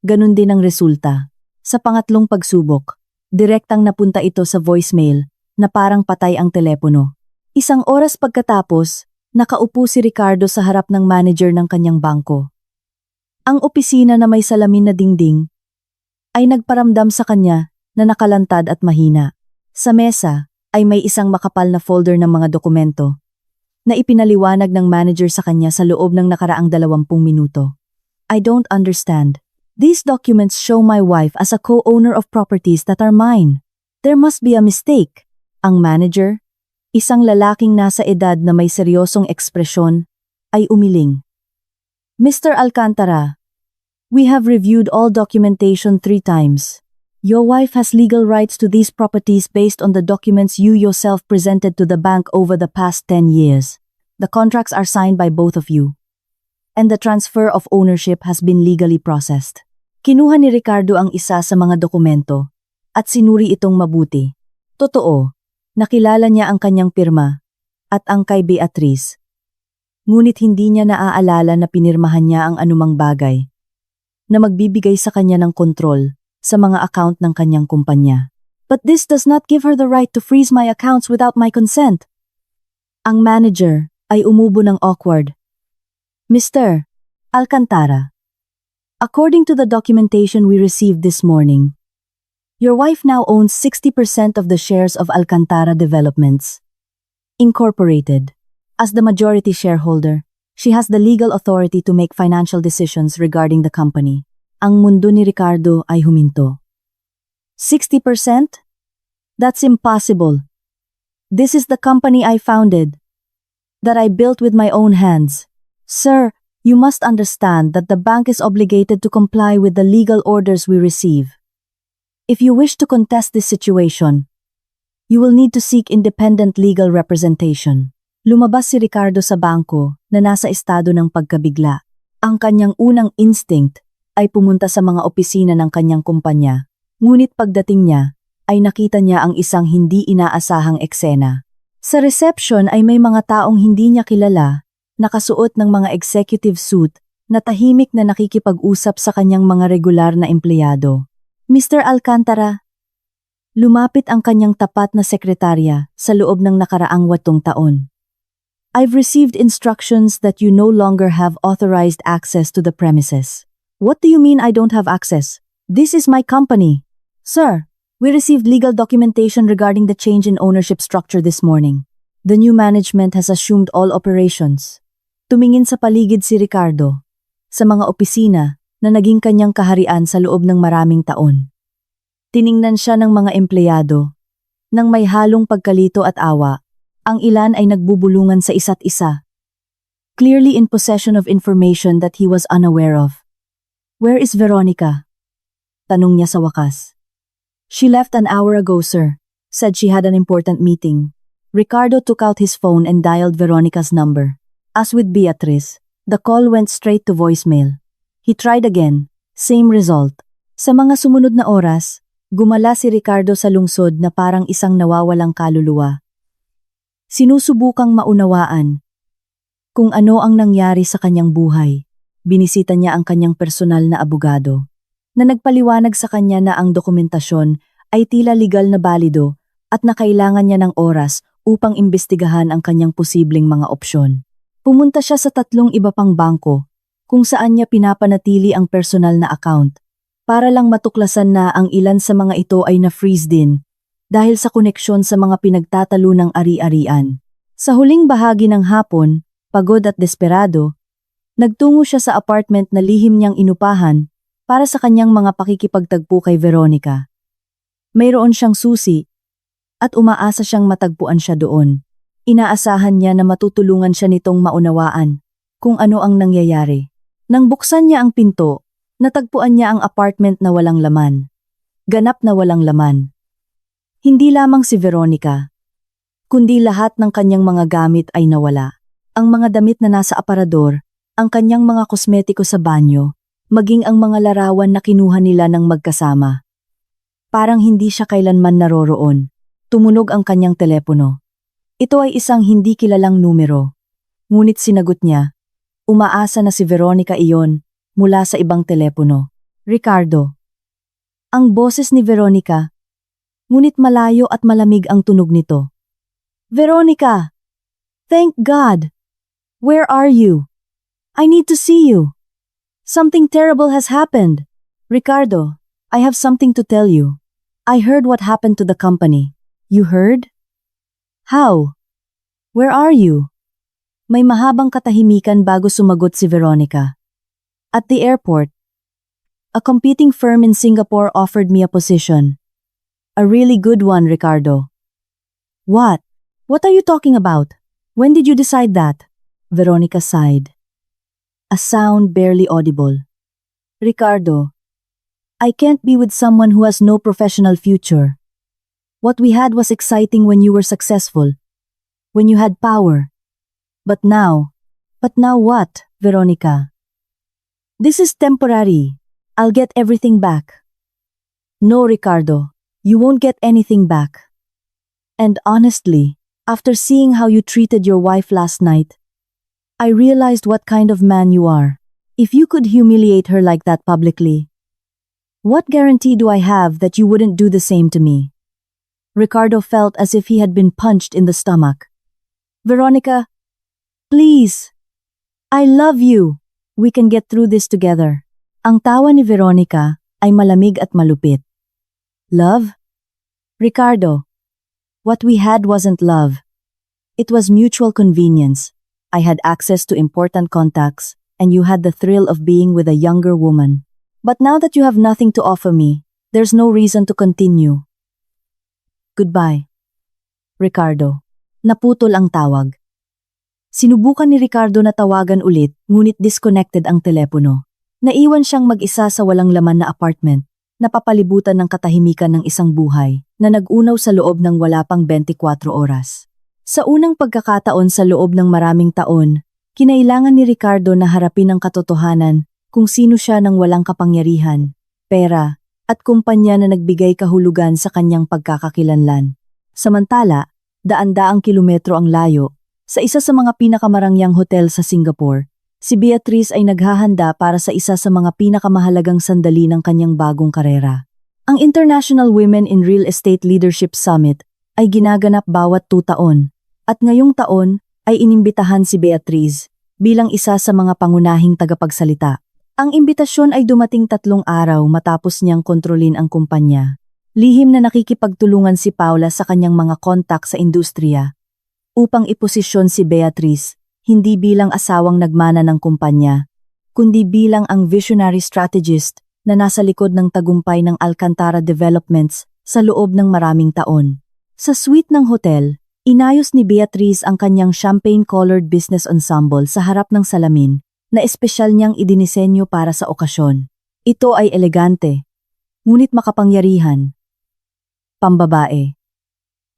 Ganun din ang resulta. Sa pangatlong pagsubok, direktang napunta ito sa voicemail na parang patay ang telepono. Isang oras pagkatapos, nakaupo si Ricardo sa harap ng manager ng kanyang bangko. Ang opisina na may salamin na dingding ay nagparamdam sa kanya na nakalantad at mahina. Sa mesa ay may isang makapal na folder ng mga dokumento na ipinaliwanag ng manager sa kanya sa loob ng nakaraang 20 minuto. I don't understand. These documents show my wife as a co-owner of properties that are mine. There must be a mistake. Ang manager, isang lalaking nasa edad na may seryosong ekspresyon, ay umiling. Mr. Alcantara, we have reviewed all documentation 3 times. Your wife has legal rights to these properties based on the documents you yourself presented to the bank over the past 10 years. The contracts are signed by both of you. And the transfer of ownership has been legally processed. Kinuha ni Ricardo ang isa sa mga dokumento at sinuri itong mabuti. Totoo, nakilala niya ang kanyang pirma at ang kay Beatrice. Ngunit hindi niya naaalala na pinirmahan niya ang anumang bagay na magbibigay sa kanya ng kontrol sa mga account ng kanyang kumpanya. But this does not give her the right to freeze my accounts without my consent. Ang manager ay umubo ng awkward. Mr. Alcantara, according to the documentation we received this morning, your wife now owns 60% of the shares of Alcantara Developments, Incorporated. As the majority shareholder, she has the legal authority to make financial decisions regarding the company. Ang mundo ni Ricardo ay huminto. 60%? That's impossible. This is the company I founded, that I built with my own hands. Sir, you must understand that the bank is obligated to comply with the legal orders we receive. If you wish to contest this situation, you will need to seek independent legal representation. Lumabas si Ricardo sa bangko na nasa estado ng pagkabigla. Ang kanyang unang instinct ay pumunta sa mga opisina ng kanyang kumpanya. Ngunit pagdating niya, ay nakita niya ang isang hindi inaasahang eksena. Sa reception ay may mga taong hindi niya kilala, nakasuot ng mga executive suit, na tahimik na nakikipag-usap sa kanyang mga regular na empleyado. Mr. Alcantara, lumapit ang kanyang tapat na sekretarya sa loob ng nakaraang 8 taon. I've received instructions that you no longer have authorized access to the premises. What do you mean I don't have access? This is my company. Sir, we received legal documentation regarding the change in ownership structure this morning. The new management has assumed all operations. Tumingin sa paligid si Ricardo, sa mga opisina na naging kanyang kaharian sa loob ng maraming taon. Tiningnan siya ng mga empleyado, nang may halong pagkalito at awa, ang ilan ay nagbubulungan sa isa't isa. Clearly in possession of information that he was unaware of. Where is Veronica? Tanong niya sa wakas. She left an hour ago, sir. Said she had an important meeting. Ricardo took out his phone and dialed Veronica's number. As with Beatrice, the call went straight to voicemail. He tried again. Same result. Sa mga sumunod na oras, gumala si Ricardo sa lungsod na parang isang nawawalang kaluluwa. Sinusubukang maunawaan kung ano ang nangyari sa kanyang buhay. Binisita niya ang kanyang personal na abogado, na nagpaliwanag sa kanya na ang dokumentasyon ay tila legal na balido at na kailangan niya ng oras upang imbestigahan ang kanyang posibleng mga opsyon. Pumunta siya sa 3 iba pang bangko kung saan niya pinapanatili ang personal na account, para lang matuklasan na ang ilan sa mga ito ay na-freeze din dahil sa koneksyon sa mga pinagtatalo ng ari-arian. Sa huling bahagi ng hapon, pagod at desperado, nagtungo siya sa apartment na lihim niyang inupahan para sa kanyang mga pakikipagtagpo kay Veronica. Mayroon siyang susi at umaasa siyang matagpuan siya doon. Inaasahan niya na matutulungan siya nitong maunawaan kung ano ang nangyayari. Nang buksan niya ang pinto, natagpuan niya ang apartment na walang laman. Ganap na walang laman. Hindi lamang si Veronica, kundi lahat ng kanyang mga gamit ay nawala. Ang mga damit na nasa aparador, ang kanyang mga kosmetiko sa banyo, maging ang mga larawan na kinuha nila ng magkasama. Parang hindi siya kailanman naroroon. Tumunog ang kanyang telepono. Ito ay isang hindi kilalang numero. Ngunit sinagot niya, umaasa na si Veronica iyon mula sa ibang telepono. Ricardo. Ang boses ni Veronica, ngunit malayo at malamig ang tunog nito. Veronica! Thank God! Where are you? I need to see you. Something terrible has happened. Ricardo, I have something to tell you. I heard what happened to the company. You heard? How? Where are you? May mahabang katahimikan bago sumagot si Veronica. At the airport, a competing firm in Singapore offered me a position. A really good one, Ricardo. What? What are you talking about? When did you decide that? Veronica sighed. A sound barely audible. Ricardo, I can't be with someone who has no professional future. What we had was exciting when you were successful, when you had power. But now what, Veronica? This is temporary. I'll get everything back. No, Ricardo, you won't get anything back. And honestly, after seeing how you treated your wife last night, I realized what kind of man you are. If you could humiliate her like that publicly, what guarantee do I have that you wouldn't do the same to me? Ricardo felt as if he had been punched in the stomach. Veronica, please. I love you. We can get through this together. Ang tawa ni Veronica ay malamig at malupit. Love? Ricardo, what we had wasn't love. It was mutual convenience. I had access to important contacts, and you had the thrill of being with a younger woman. But now that you have nothing to offer me, there's no reason to continue. Goodbye. Ricardo. Naputol ang tawag. Sinubukan ni Ricardo na tawagan ulit, ngunit disconnected ang telepono. Naiwan siyang mag-isa sa walang laman na apartment, napapalibutan ng katahimikan ng isang buhay, na nag-unaw sa loob ng wala pang 24 oras. Sa unang pagkakataon sa loob ng maraming taon, kinailangan ni Ricardo na harapin ang katotohanan kung sino siya ng walang kapangyarihan, pera, at kumpanya na nagbigay kahulugan sa kanyang pagkakakilanlan. Samantala, daan-daang kilometro ang layo, sa isa sa mga pinakamarangyang hotel sa Singapore, si Beatrice ay naghahanda para sa isa sa mga pinakamahalagang sandali ng kanyang bagong karera. Ang International Women in Real Estate Leadership Summit ay ginaganap bawat 2 taon, at ngayong taon ay inimbitahan si Beatrice bilang isa sa mga pangunahing tagapagsalita. Ang imbitasyon ay dumating 3 araw matapos niyang kontrolin ang kumpanya. Lihim na nakikipagtulungan si Paula sa kanyang mga kontak sa industriya upang iposisyon si Beatrice hindi bilang asawang nagmana ng kumpanya, kundi bilang ang visionary strategist na nasa likod ng tagumpay ng Alcantara Developments sa loob ng maraming taon. Sa suite ng hotel, inayos ni Beatrice ang kanyang champagne-colored business ensemble sa harap ng salamin na espesyal niyang idinisenyo para sa okasyon. Ito ay elegante, ngunit makapangyarihan. Pambabae,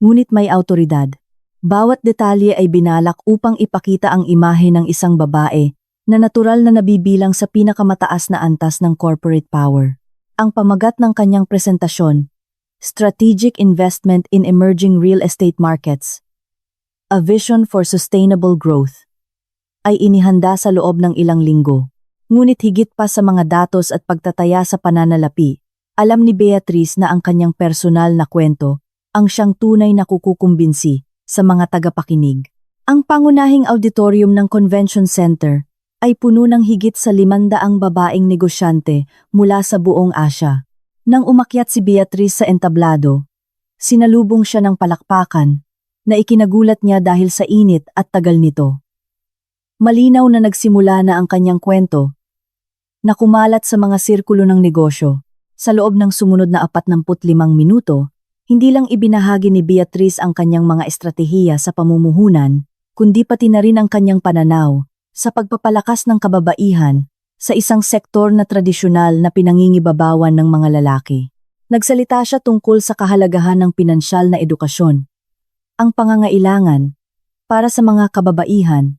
ngunit may autoridad. Bawat detalye ay binalak upang ipakita ang imahe ng isang babae na natural na nabibilang sa pinakamataas na antas ng corporate power. Ang pamagat ng kanyang presentasyon, Strategic Investment in Emerging Real Estate Markets, A Vision for Sustainable Growth, ay inihanda sa loob ng ilang linggo. Ngunit higit pa sa mga datos at pagtataya sa pananalapi, alam ni Beatrice na ang kanyang personal na kwento ang siyang tunay na kukukumbinsi sa mga tagapakinig. Ang pangunahing auditorium ng convention center ay puno ng higit sa 500 babaeng negosyante mula sa buong Asya. Nang umakyat si Beatrice sa entablado, sinalubong siya ng palakpakan na ikinagulat niya dahil sa init at tagal nito. Malinaw na nagsimula na ang kanyang kwento, na kumalat sa mga sirkulo ng negosyo. Sa loob ng sumunod na 45 minuto, hindi lang ibinahagi ni Beatrice ang kanyang mga estratehiya sa pamumuhunan, kundi pati na rin ang kanyang pananaw sa pagpapalakas ng kababaihan sa isang sektor na tradisyonal na pinangingibabawan ng mga lalaki. Nagsalita siya tungkol sa kahalagahan ng pinansyal na edukasyon, ang pangangailangan para sa mga kababaihan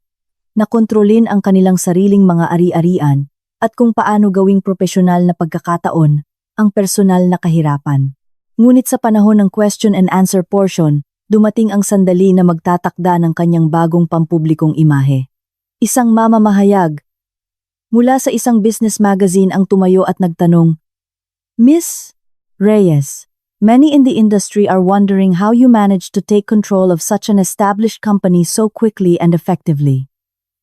na kontrolin ang kanilang sariling mga ari-arian at kung paano gawing propesyonal na pagkakataon ang personal na kahirapan. Ngunit sa panahon ng question and answer portion, dumating ang sandali na magtatakda ng kanyang bagong pampublikong imahe. Isang mamamahayag mula sa isang business magazine ang tumayo at nagtanong, "Miss Reyes, many in the industry are wondering how you managed to take control of such an established company so quickly and effectively.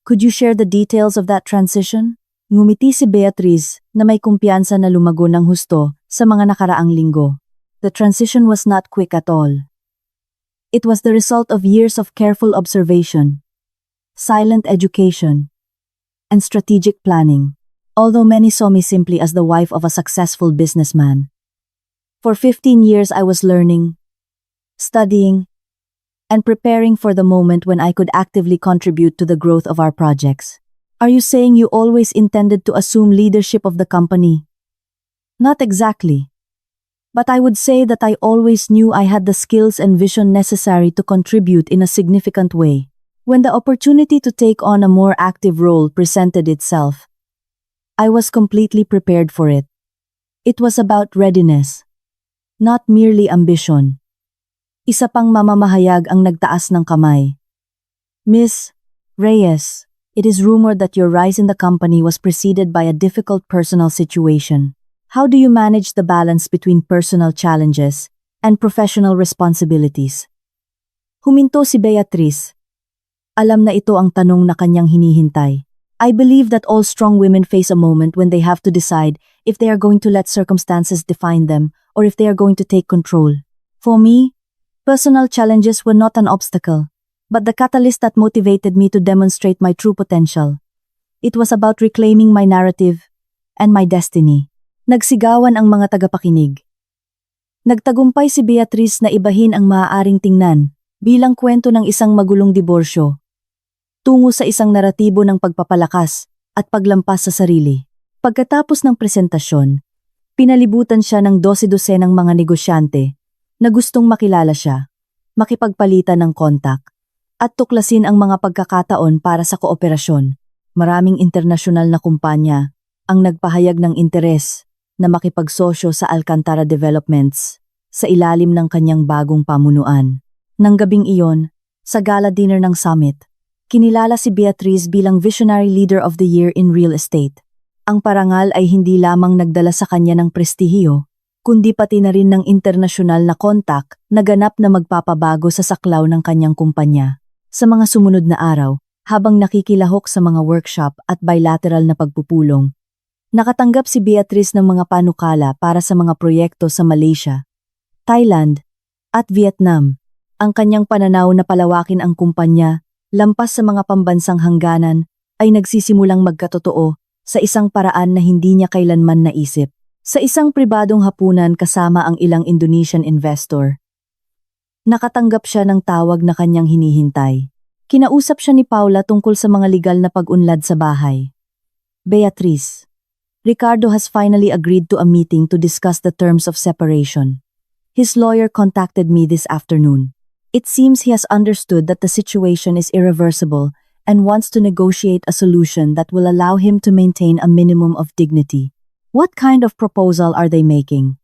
Could you share the details of that transition?" Ngumiti si Beatrice na may kumpiyansa na lumago ng husto sa mga nakaraang linggo. The transition was not quick at all. It was the result of years of careful observation, silent education, and strategic planning, although many saw me simply as the wife of a successful businessman. For 15 years I was learning, studying, and preparing for the moment when I could actively contribute to the growth of our projects. Are you saying you always intended to assume leadership of the company? Not exactly. But I would say that I always knew I had the skills and vision necessary to contribute in a significant way. When the opportunity to take on a more active role presented itself, I was completely prepared for it. It was about readiness, not merely ambition. Isa pang mamamahayag ang nagtaas ng kamay. "Miss Reyes, it is rumored that your rise in the company was preceded by a difficult personal situation. How do you manage the balance between personal challenges and professional responsibilities?" Huminto si Beatrice. Alam na ito ang tanong na kanyang hinihintay. I believe that all strong women face a moment when they have to decide if they are going to let circumstances define them or if they are going to take control. For me, personal challenges were not an obstacle, but the catalyst that motivated me to demonstrate my true potential. It was about reclaiming my narrative and my destiny. Nagsigawan ang mga tagapakinig. Nagtagumpay si Beatrice na ibahin ang maaaring tingnan bilang kwento ng isang magulong diborsyo tungo sa isang naratibo ng pagpapalakas at paglampas sa sarili. Pagkatapos ng presentasyon, pinalibutan siya ng 12 ng mga negosyante na gustong makilala siya, makipagpalitan ng kontak, at tuklasin ang mga pagkakataon para sa kooperasyon. Maraming internasyonal na kumpanya ang nagpahayag ng interes na makipagsosyo sa Alcantara Developments sa ilalim ng kanyang bagong pamunuan. Nang gabing iyon, sa gala dinner ng summit, kinilala si Beatrice bilang Visionary Leader of the Year in Real Estate. Ang parangal ay hindi lamang nagdala sa kanya ng prestihiyo, kundi pati na rin ng internasyonal na kontak na ganap na magpapabago sa saklaw ng kanyang kumpanya. Sa mga sumunod na araw, habang nakikilahok sa mga workshop at bilateral na pagpupulong, nakatanggap si Beatrice ng mga panukala para sa mga proyekto sa Malaysia, Thailand, at Vietnam. Ang kanyang pananaw na palawakin ang kumpanya lampas sa mga pambansang hangganan ay nagsisimulang magkatotoo sa isang paraan na hindi niya kailanman naisip. Sa isang pribadong hapunan kasama ang ilang Indonesian investor, nakatanggap siya ng tawag na kanyang hinihintay. Kinausap siya ni Paula tungkol sa mga legal na pag-unlad sa bahay. "Beatrice, Ricardo has finally agreed to a meeting to discuss the terms of separation. His lawyer contacted me this afternoon. It seems he has understood that the situation is irreversible and wants to negotiate a solution that will allow him to maintain a minimum of dignity." What kind of proposal are they making?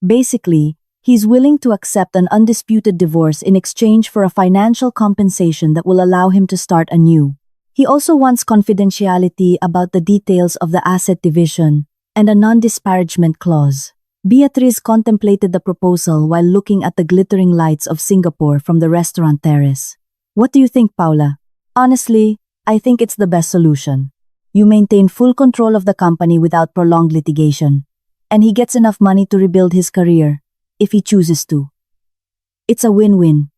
Basically, he's willing to accept an undisputed divorce in exchange for a financial compensation that will allow him to start anew. He also wants confidentiality about the details of the asset division and a non-disparagement clause. Beatrice contemplated the proposal while looking at the glittering lights of Singapore from the restaurant terrace. "What do you think, Paula?" "Honestly, I think it's the best solution. You maintain full control of the company without prolonged litigation. And he gets enough money to rebuild his career, if he chooses to. It's a win-win.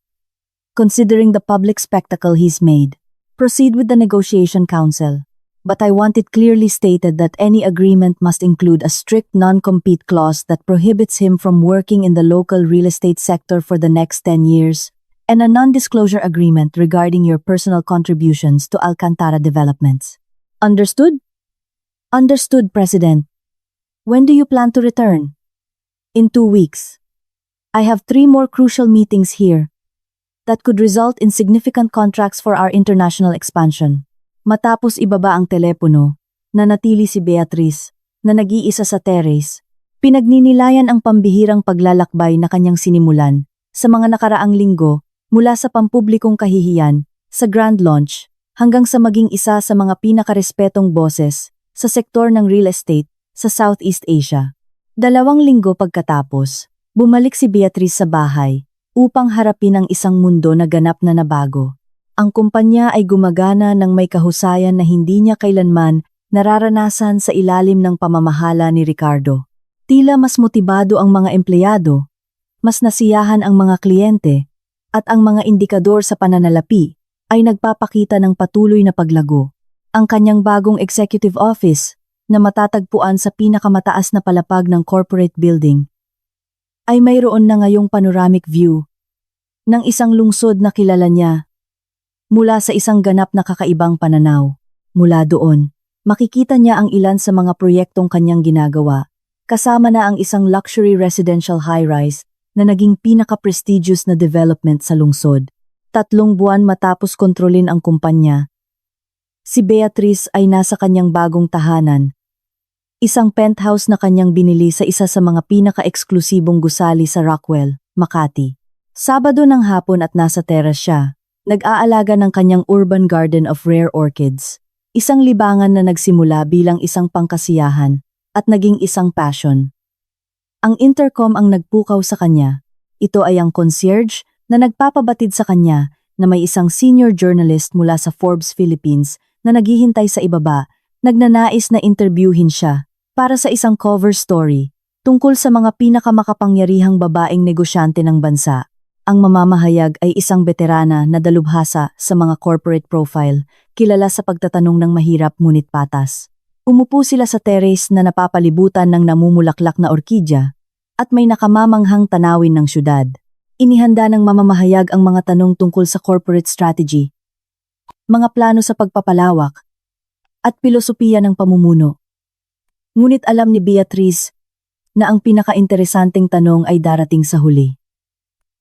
Considering the public spectacle he's made, proceed with the negotiation council. But I want it clearly stated that any agreement must include a strict non-compete clause that prohibits him from working in the local real estate sector for the next 10 years, and a non-disclosure agreement regarding your personal contributions to Alcantara developments. Understood? Understood, President. When do you plan to return? In 2 weeks. I have 3 more crucial meetings here that could result in significant contracts for our international expansion. Matapos ibaba ang telepono, nanatili si Beatriz, na nag-iisa sa terrace. Pinagninilayan ang pambihirang paglalakbay na kanyang sinimulan sa mga nakaraang linggo mula sa pampublikong kahihiyan, sa grand launch, hanggang sa maging isa sa mga pinakarespetong boses sa sektor ng real estate sa Southeast Asia. 2 linggo pagkatapos, bumalik si Beatriz sa bahay upang harapin ang isang mundo na ganap na nabago. Ang kumpanya ay gumagana ng may kahusayan na hindi niya kailanman nararanasan sa ilalim ng pamamahala ni Ricardo. Tila mas motibado ang mga empleyado, mas nasiyahan ang mga kliyente, at ang mga indikador sa pananalapi ay nagpapakita ng patuloy na paglago. Ang kanyang bagong executive office, na matatagpuan sa pinakamataas na palapag ng corporate building, ay mayroon na ngayong panoramic view ng isang lungsod na kilala niya mula sa isang ganap na kakaibang pananaw. Mula doon, makikita niya ang ilan sa mga proyektong kanyang ginagawa, kasama na ang isang luxury residential high-rise na naging pinaka-prestigious na development sa lungsod. 3 buwan matapos kontrolin ang kumpanya, si Beatriz ay nasa kanyang bagong tahanan, isang penthouse na kanyang binili sa isa sa mga pinaka-eksklusibong gusali sa Rockwell, Makati. Sabado ng hapon at nasa terrace siya, nag-aalaga ng kanyang urban garden of rare orchids, isang libangan na nagsimula bilang isang pangkasiyahan at naging isang passion. Ang intercom ang nagpukaw sa kanya. Ito ay ang concierge na nagpapabatid sa kanya na may isang senior journalist mula sa Forbes Philippines na naghihintay sa ibaba, nagnanais na interviewin siya para sa isang cover story tungkol sa mga pinakamakapangyarihang babaeng negosyante ng bansa. Ang mamamahayag ay isang veterana na dalubhasa sa mga corporate profile, kilala sa pagtatanong ng mahirap ngunit patas. Umupo sila sa terrace na napapalibutan ng namumulaklak na orkidya at may nakamamanghang tanawin ng syudad. Inihanda ng mamamahayag ang mga tanong tungkol sa corporate strategy, mga plano sa pagpapalawak, at pilosopiya ng pamumuno. Ngunit alam ni Beatriz na ang pinaka-interesanteng tanong ay darating sa huli.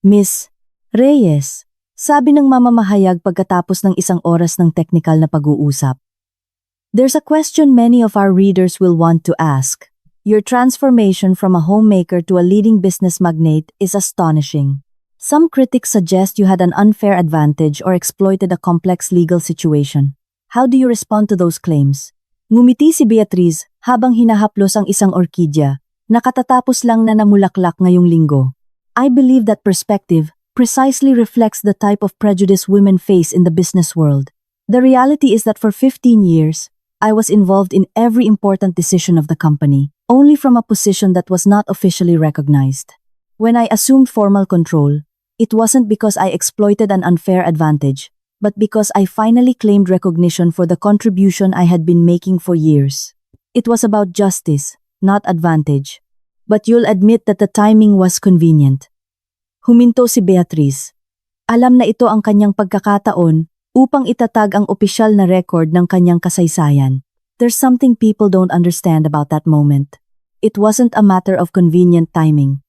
Miss Reyes, sabi ng mamamahayag pagkatapos ng 1 oras ng technical na pag-uusap. There's a question many of our readers will want to ask. Your transformation from a homemaker to a leading business magnate is astonishing. Some critics suggest you had an unfair advantage or exploited a complex legal situation. How do you respond to those claims? Ngumiti si Beatriz habang hinahaplos ang isang orkidya na katatapos lang na namulaklak ngayong linggo. I believe that perspective precisely reflects the type of prejudice women face in the business world. The reality is that for 15 years, I was involved in every important decision of the company, only from a position that was not officially recognized. When I assumed formal control, it wasn't because I exploited an unfair advantage, but because I finally claimed recognition for the contribution I had been making for years. It was about justice, not advantage. But you'll admit that the timing was convenient. Huminto si Beatriz. Alam na ito ang kanyang pagkakataon upang itatag ang opisyal na record ng kanyang kasaysayan. There's something people don't understand about that moment. It wasn't a matter of convenient timing.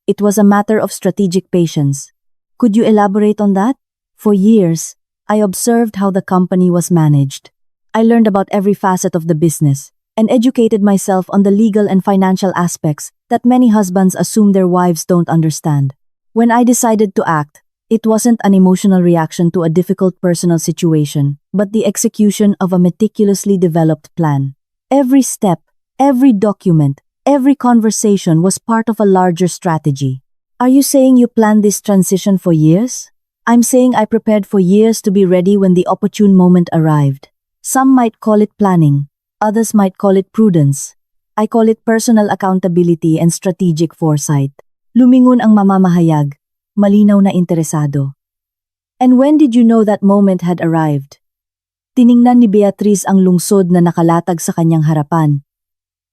It was a matter of strategic patience. Could you elaborate on that? For years, I observed how the company was managed. I learned about every facet of the business and educated myself on the legal and financial aspects that many husbands assume their wives don't understand. When I decided to act, it wasn't an emotional reaction to a difficult personal situation, but the execution of a meticulously developed plan. Every step, every document, every conversation was part of a larger strategy. Are you saying you planned this transition for years? I'm saying I prepared for years to be ready when the opportune moment arrived. Some might call it planning, others might call it prudence. I call it personal accountability and strategic foresight. Lumingon ang mamamahayag, malinaw na interesado. And when did you know that moment had arrived? Tiningnan ni Beatriz ang lungsod na nakalatag sa kanyang harapan.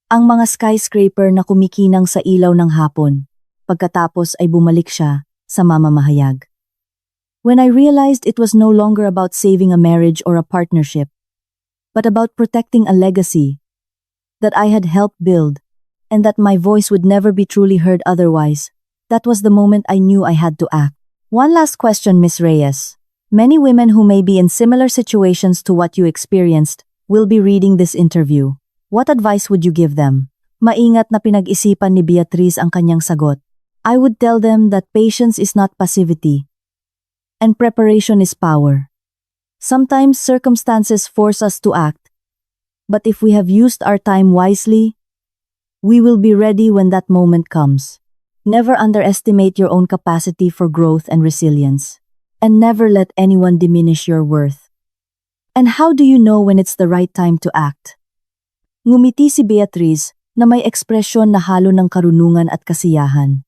Ang mga skyscraper na kumikinang sa ilaw ng hapon. Pagkatapos ay bumalik siya sa mamamahayag. When I realized it was no longer about saving a marriage or a partnership, but about protecting a legacy that I had helped build, and that my voice would never be truly heard otherwise, that was the moment I knew I had to act. One last question, Miss Reyes. Many women who may be in similar situations to what you experienced will be reading this interview. What advice would you give them? Maingat na pinag-isipan ni Beatriz ang kanyang sagot. I would tell them that patience is not passivity, and preparation is power. Sometimes circumstances force us to act, but if we have used our time wisely, we will be ready when that moment comes. Never underestimate your own capacity for growth and resilience, and never let anyone diminish your worth. And how do you know when it's the right time to act? Ngumiti si Beatriz na may ekspresyon na halo ng karunungan at kasiyahan.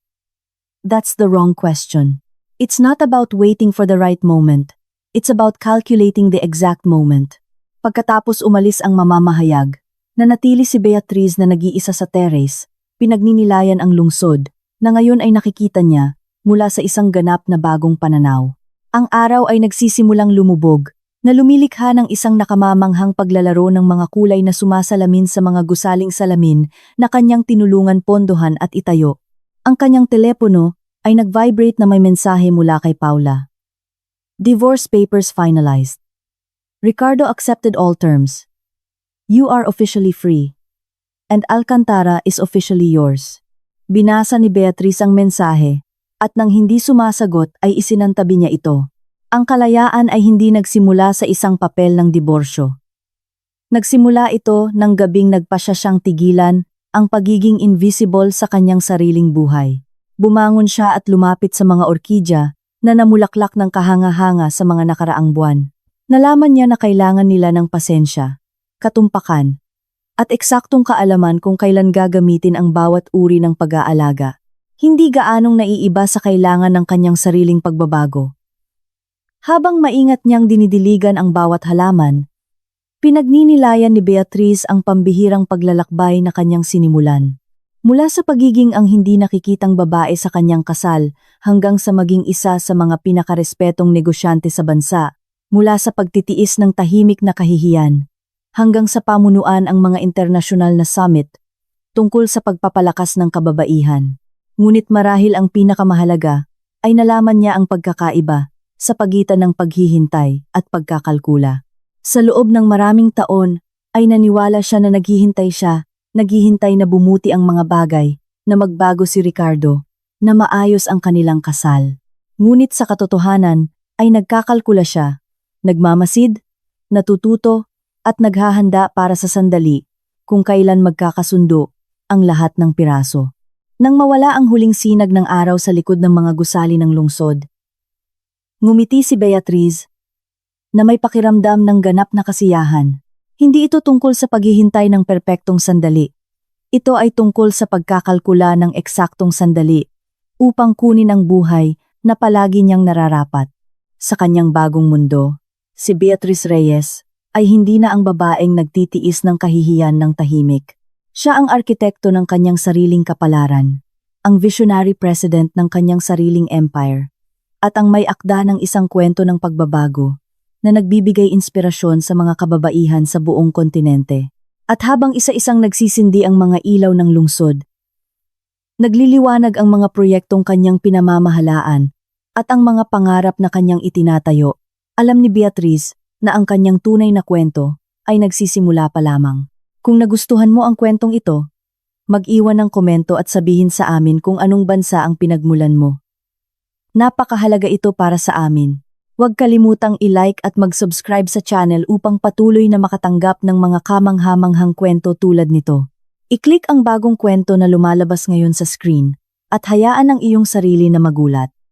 That's the wrong question. It's not about waiting for the right moment. It's about calculating the exact moment. Pagkatapos umalis ang mamamahayag, nanatili si Beatriz na nag-iisa sa terrace, pinagninilayan ang lungsod, na ngayon ay nakikita niya mula sa isang ganap na bagong pananaw. Ang araw ay nagsisimulang lumubog, na lumilikha ng isang nakamamanghang paglalaro ng mga kulay na sumasalamin sa mga gusaling salamin na kanyang tinulungan pondohan at itayo. Ang kanyang telepono ay nag-vibrate na may mensahe mula kay Paula. Divorce papers finalized. Ricardo accepted all terms. You are officially free. And Alcantara is officially yours. Binasa ni Beatriz ang mensahe, at nang hindi sumasagot ay isinantabi niya ito. Ang kalayaan ay hindi nagsimula sa isang papel ng diborsyo. Nagsimula ito nang gabing nagpasya siyang tigilan ang pagiging invisible sa kanyang sariling buhay. Bumangon siya at lumapit sa mga orkidya na namulaklak ng kahanga-hanga sa mga nakaraang buwan. Nalaman niya na kailangan nila ng pasensya, katumpakan, at eksaktong kaalaman kung kailan gagamitin ang bawat uri ng pag-aalaga. Hindi gaanong naiiba sa kailangan ng kanyang sariling pagbabago. Habang maingat niyang dinidiligan ang bawat halaman, pinagninilayan ni Beatriz ang pambihirang paglalakbay na kanyang sinimulan. Mula sa pagiging ang hindi nakikitang babae sa kanyang kasal hanggang sa maging isa sa mga pinakarespetong negosyante sa bansa, mula sa pagtitiis ng tahimik na kahihiyan, hanggang sa pamunuan ang mga internasyonal na summit tungkol sa pagpapalakas ng kababaihan. Ngunit marahil ang pinakamahalaga ay nalaman niya ang pagkakaiba sa pagitan ng paghihintay at pagkakalkula. Sa loob ng maraming taon ay naniwala siya na naghihintay na bumuti ang mga bagay, na magbago si Ricardo, na maayos ang kanilang kasal. Ngunit sa katotohanan ay nagkakalkula siya, nagmamasid, natututo, at naghahanda para sa sandali kung kailan magkakasundo ang lahat ng piraso. Nang mawala ang huling sinag ng araw sa likod ng mga gusali ng lungsod, ngumiti si Beatriz na may pakiramdam ng ganap na kasiyahan. Hindi ito tungkol sa paghihintay ng perpektong sandali. Ito ay tungkol sa pagkakalkula ng eksaktong sandali upang kunin ang buhay na palagi niyang nararapat. Sa kanyang bagong mundo, si Beatriz Reyes ay hindi na ang babaeng nagtitiis ng kahihiyan ng tahimik. Siya ang arkitekto ng kanyang sariling kapalaran, ang visionary president ng kanyang sariling empire, at ang may akda ng isang kwento ng pagbabago na nagbibigay inspirasyon sa mga kababaihan sa buong kontinente. At habang isa-isang nagsisindi ang mga ilaw ng lungsod, nagliliwanag ang mga proyektong kanyang pinamamahalaan at ang mga pangarap na kanyang itinatayo, alam ni Beatriz na ang kanyang tunay na kwento ay nagsisimula pa lamang. Kung nagustuhan mo ang kwentong ito, mag-iwan ng komento at sabihin sa amin kung anong bansa ang pinagmulan mo. Napakahalaga ito para sa amin. Huwag kalimutang i-like at mag-subscribe sa channel upang patuloy na makatanggap ng mga kamanghamanghang kwento tulad nito. I-click ang bagong kwento na lumalabas ngayon sa screen at hayaan ang iyong sarili na magulat.